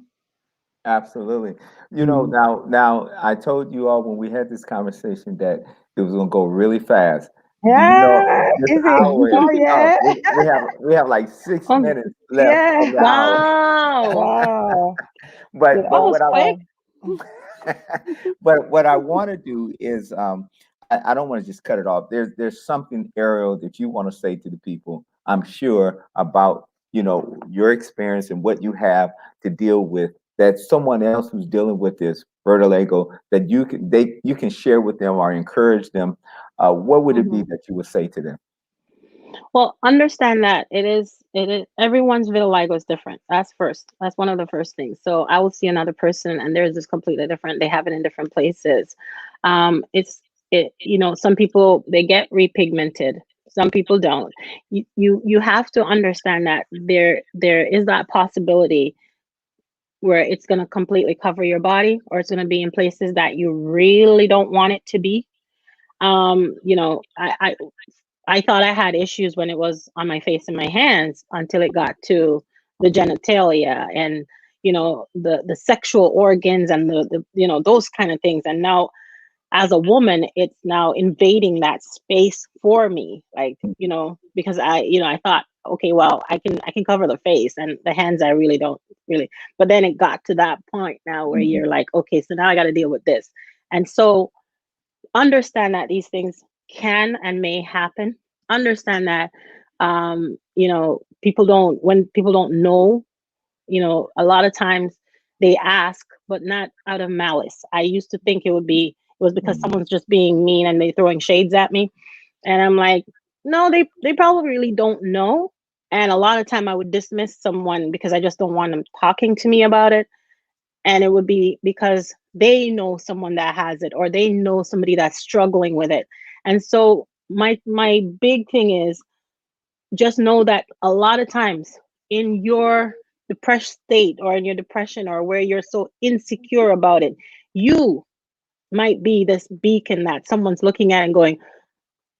Absolutely. Mm. Now I told you all when we had this conversation that it was going to go really fast. Do you know Yeah, this is it? hour is Oh up? yeah, We have like six Oh, minutes left yeah. of the hour. wow. Wow. Good That But was what quick. but what I want to do is I don't want to just cut it off. There's something, Ariel, that you want to say to the people, I'm sure, about your experience and what you have to deal with, that someone else who's dealing with this vertigo, that you can share with them or encourage them. What would it be Mhm. that you would say to them? Well, understand that it is everyone's vitiligo is different. That's first. That's one of the first things. So I will see another person and theirs is completely different. They have it in different places. It's it you know, some people they get repigmented. Some people don't. You have to understand that there is that possibility where it's going to completely cover your body, or it's going to be in places that you really don't want it to be. You know, I thought I had issues when it was on my face and my hands until it got to the genitalia and the sexual organs and the those kind of things. And now as a woman, it's now invading that space for me, like, because I thought, okay, well, I can cover the face and the hands I really don't really. But then it got to that point now where Mhm. you're like, okay, so now I got to deal with this. And so understand that these things can and may happen. Understand that people don't when people don't know, a lot of times they ask, but not out of malice. I used to think it was because Mhm. someone's just being mean and they throwing shades at me. And I'm like, no, they probably really don't know. And a lot of time I would dismiss someone because I just don't want them talking to me about it. And it would be because they know someone that has it or they know somebody that's struggling with it. And so my big thing is just know that a lot of times in your depressed state or in your depression or where you're so insecure about it, you might be this beacon that someone's looking at and going,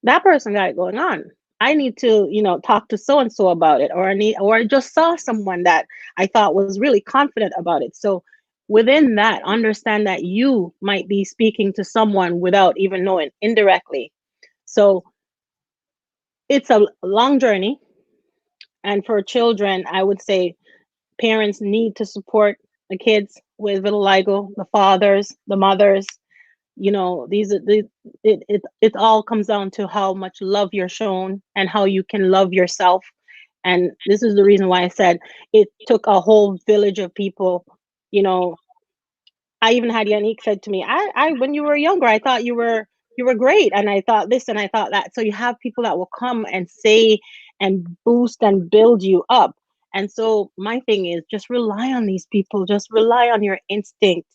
that person got it going on. I need to, talk to so and so about it, or I just saw someone that I thought was really confident about it. So within that, understand that you might be speaking to someone without even knowing indirectly. So it's a long journey. And for children, I would say parents need to support the kids with vitiligo, the fathers, the mothers. These are it all comes down to how much love you're shown and how you can love yourself. And this is the reason why I said it took a whole village of people. you know I even had Yanique said to me, I when you were younger, I thought you were great, and I thought this and I thought that. So you have people that will come and say and boost and build you up. And so my thing is just rely on these people, just rely on your instinct.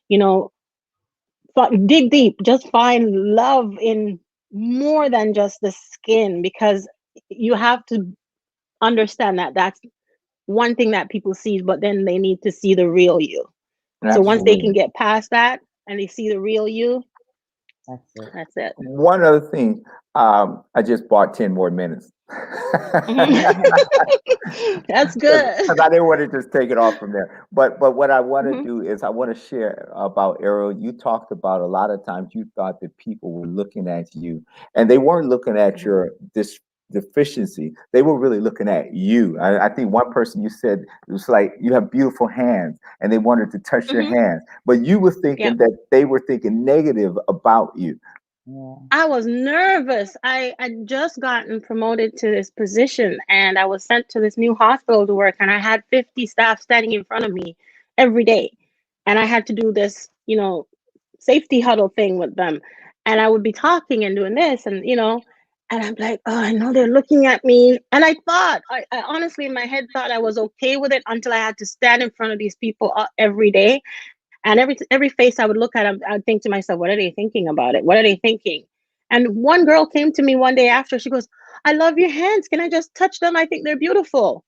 You know, dig deep, just find love in more than just the skin, because you have to understand that that's one thing that people see, but then they need to see the real you. So once they can Absolutely. get past that and they see the real you, That's it. that's it. One other thing, I just bought 10 more minutes. Mhm. That's good. Because I didn't want to just take it off from there. But what I want to Mhm, do is I want to share about Ariel. You talked about a lot of times you thought that people were looking at you and they weren't looking at Mhm. your this deficiency. They were really looking at you. I think one person you said it was like you have beautiful hands and they wanted to touch your mhm. hands, but you were Yep. thinking that they were thinking negative about you. Yeah. I was nervous. I just gotten promoted to this position and I was sent to this new hospital to work, and I had 50 staff standing in front of me every day. And I had to do this, safety huddle thing with them. And I would be talking and doing this and I'm like, oh, I know they're looking at me. And I honestly in my head thought I was okay with it until I had to stand in front of these people every day. And every face I would look at, I would think to myself, what are they thinking about it? What are they thinking? And one girl came to me one day after. She goes, I love your hands. Can I just touch them? I think they're beautiful.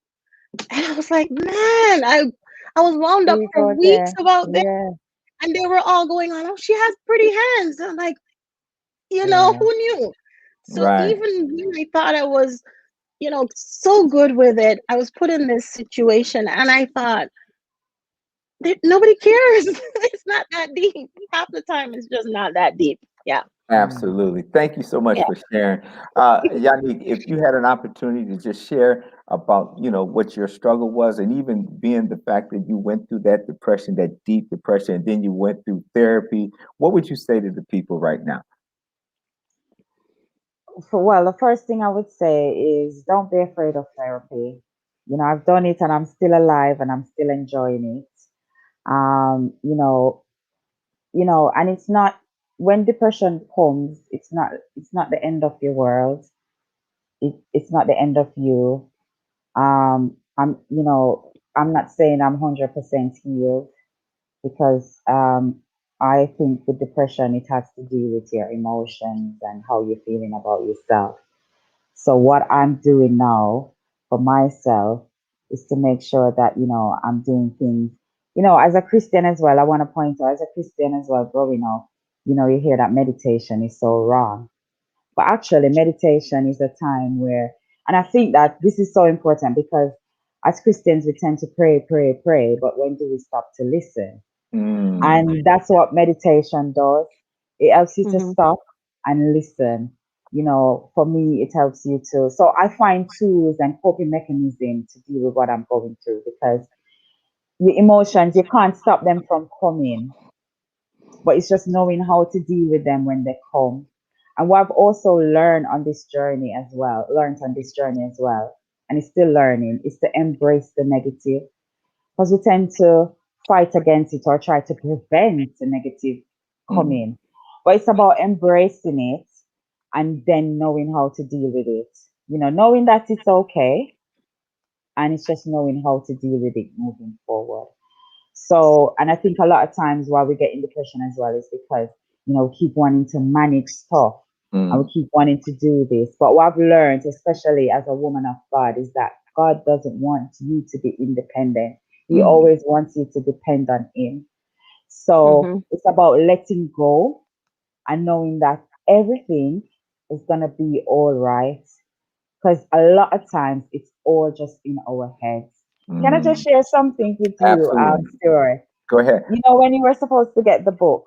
And I was like, man, I was wound There up you for go weeks there. about this. Yeah. And they were all going on, oh, she has pretty hands. I'm like, Yeah. who knew? So Right. even when I thought I was, so good with it, I was put in this situation and I thought, nobody cares. It's not that deep. Half the time, it's just not that deep. Yeah. Mm. Absolutely. Thank you so much Yeah. for sharing. Yannick, if you had an opportunity to just share about, what your struggle was, and even being the fact that you went through that depression, that deep depression, and then you went through therapy, what would you say to the people right now? Well, the first thing I would say is don't be afraid of therapy. I've done it and I'm still alive and I'm still enjoying it. And it's not when depression comes, it's not the end of your world. it's not the end of you. I'm not saying I'm 100% healed because I think with depression, it has to do with your emotions and how you're feeling about yourself. So what I'm doing now for myself is to make sure that, I'm doing things, as a Christian as well. I want to point out, as a Christian as well, growing up, you hear that meditation is so wrong. But actually, meditation is a time where, and I think that this is so important because as Christians, we tend to pray, pray, pray, but when do we stop to listen? Mm, And that's what meditation does. It helps you to Mm-hmm. stop and listen. For me, it helps you to. So I find tools and coping mechanisms to deal with what I'm going through because your emotions, you can't stop them from coming, but it's just knowing how to deal with them when they come. And what I've also learned on this journey as well, and it's still learning, is to embrace the negative because we tend to fight against it or try to prevent the negative mm, coming. But it's about embracing it and then knowing how to deal with it. Knowing that it's okay and it's just knowing how to deal with it moving forward. So, and I think a lot of times why we get in depression as well is because, we keep wanting to manage stuff and we mm, keep wanting to do this. But what I've learned, especially as a woman of God, is that God doesn't want you to be independent. He mm, always wants you to depend on Him. So Mm-hmm. it's about letting go and knowing that everything is going to be all right. Because a lot of times it's all just in our heads. Can I just mm. share something with you, Absolutely. Stuart? Go ahead. When you were supposed to get the book,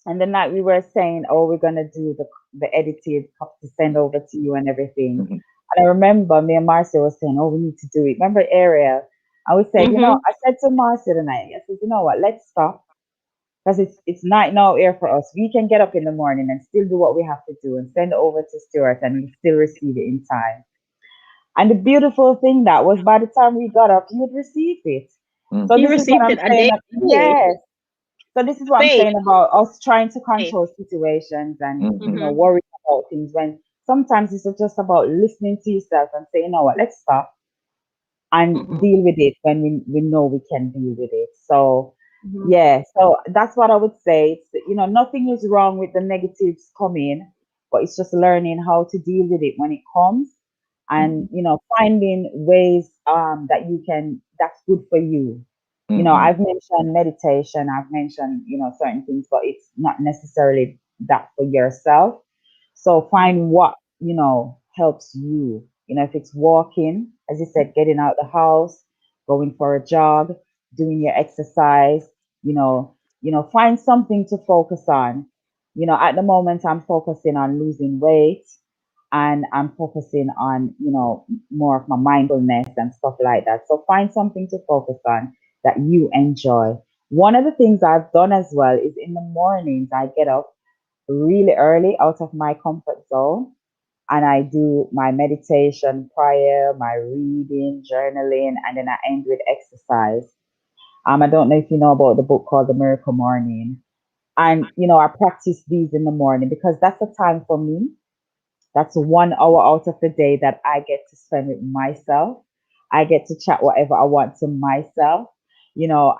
and the night we were saying, "Oh, we're gonna do the edited to send over to you and everything," Mhm, and I remember me and Marcia was saying, "Oh, we need to do it." Remember Ariel? And we said, Mm-hmm. I said to Marcia tonight, I said, you know what? Let's stop because it's night now here for us. We can get up in the morning and still do what we have to do and send it over to Stuart, and he'll still receive it in time. And the beautiful thing that was by the time we got up, he would receive it. So You mhm, this is what received I'm it a saying. day early. Yes. So this is what I'm Faith. saying about us trying to Faith. control situations and mhm, Mm-hmm. worrying about things when sometimes it's just about listening to yourself and saying, you know what, let's stop and Mm-hmm. deal with it when we know we can deal with it. So Mm-hmm. yeah, so that's what I would say. Nothing is wrong with the negatives coming, but it's just learning how to deal with it when it comes and mhm, finding ways that you can that's good for you. mhm, I've mentioned meditation, I've mentioned, certain things, but it's not necessarily that for yourself. So find what, helps you. If it's walking, as you said, getting out the house, going for a jog, doing your exercise, find something to focus on. At the moment I'm focusing on losing weight and I'm focusing on, more of my mindfulness and stuff like that. So find something to focus on that you enjoy. One of the things I've done as well is in the mornings I get up really early out of my comfort zone and I do my meditation prior, my reading, journaling, and then I end with exercise. I don't know if you know about the book called The Miracle Morning. And, I practice these in the morning because that's the time for me. That's 1 hour out of the day that I get to spend with myself. I get to chat whatever I want to myself.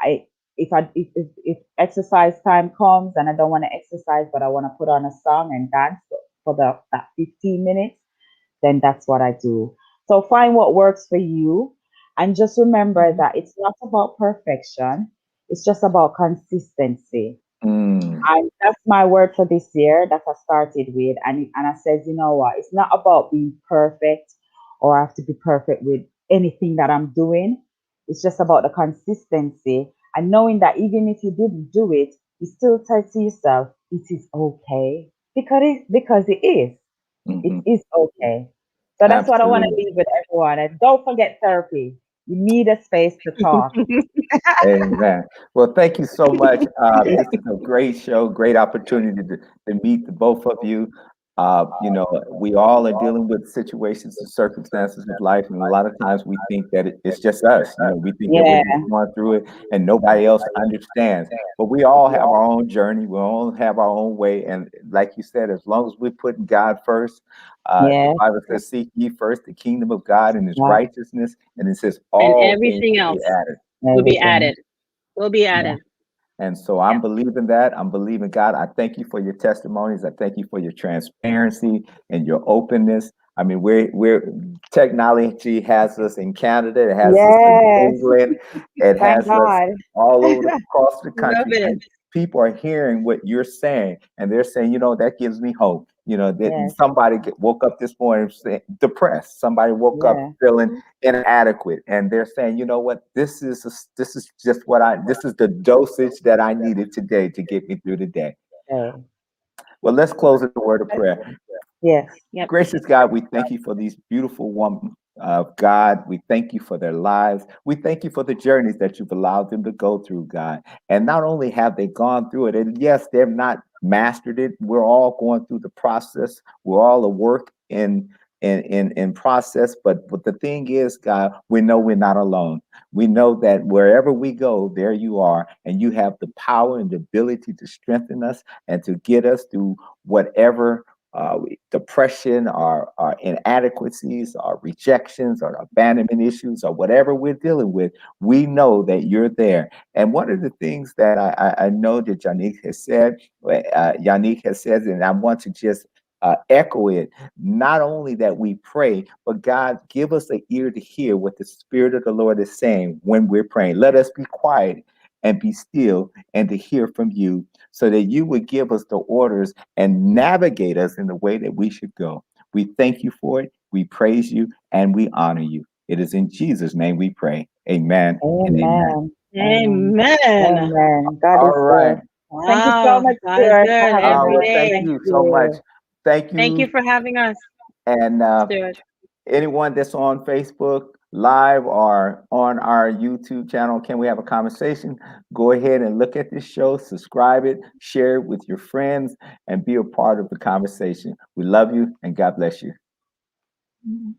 I if exercise time comes and I don't want to exercise, but I want to put on a song and dance for that 15 minutes, then that's what I do. So find what works for you and just remember Mm-hmm. that it's not about perfection. It's just about consistency. mm, And that's my word for this year that I started with. And I said, you know what? It's not about being perfect or I have to be perfect with anything that I'm doing. It's just about the consistency and knowing that even if you didn't do it, you still tell to yourself, it is okay. Because it is. It mhm. is okay. So that's what I want to Absolutely. leave with everyone. And don't forget therapy. You need a space to talk. Amen. Well, thank you so much. This is a great show, great opportunity to meet the both of you. You know, we all are dealing with situations and circumstances of life, and a lot of times we think that it's just us. You know, we think that we're Yeah. just going through it and nobody else understands. But we all have our own journey. We all have our own way. And like you said, as long as we're putting God first, the Yeah. Bible says, "Seek ye first the kingdom of God and His Yeah. righteousness," and it says, And "All things everything will be else added." will be Everything. added. Will be Yeah. added. And so Yeah. I'm believing that. I'm believing God. I thank you for your testimonies. I thank you for your transparency and your openness. I mean, we're technology has us in Canada, it has us in Yes. England, it Thank has us God. all over across the Love country. it. And people are hearing what you're saying, and they're saying, you know, that gives me hope. You know, that Yes. somebody woke up this morning depressed. Somebody woke up Yeah. feeling inadequate, and they're saying, you know what, this is just what I this is the dosage that I needed today to get me through the day. Okay. Well, let's close with a word of prayer. Yes. Yep. Gracious God, we thank you for these beautiful women of God. We thank you for their lives. We thank you for the journeys that you've allowed them to go through, God. And not only have they gone through it, and yes, they've not mastered it. We're all going through the process. We're all a work in process. But the thing is, God, we know we're not alone. We know that wherever we go, there you are, and you have the power and the ability to strengthen us and to get us through whatever depression, our inadequacies, our rejections, or abandonment issues, or whatever we're dealing with. We know that you're there. And one of the things that I know that Yanique has said, and I want to just echo it. Not only that we pray, but God, give us an ear to hear what the Spirit of the Lord is saying when we're praying. Let us be quiet and be still and to hear from you, so that you would give us the orders and navigate us in the way that we should go. We thank you for it. We praise you and we honor you. It is in Jesus' name we pray. Amen and amen. Amen. Amen. Amen. Amen. God All is right. good. Thank you so Wow. much, God is Stuart, for good having every us. Well, thank day. Thank you so much. you. Thank Thank you you. for having us, And Stuart. anyone that's on Facebook Live or on our YouTube channel, Can We Have a Conversation? Go ahead and look at this show, subscribe it, share it with your friends, and be a part of the conversation. We love you and God bless you. Mhm.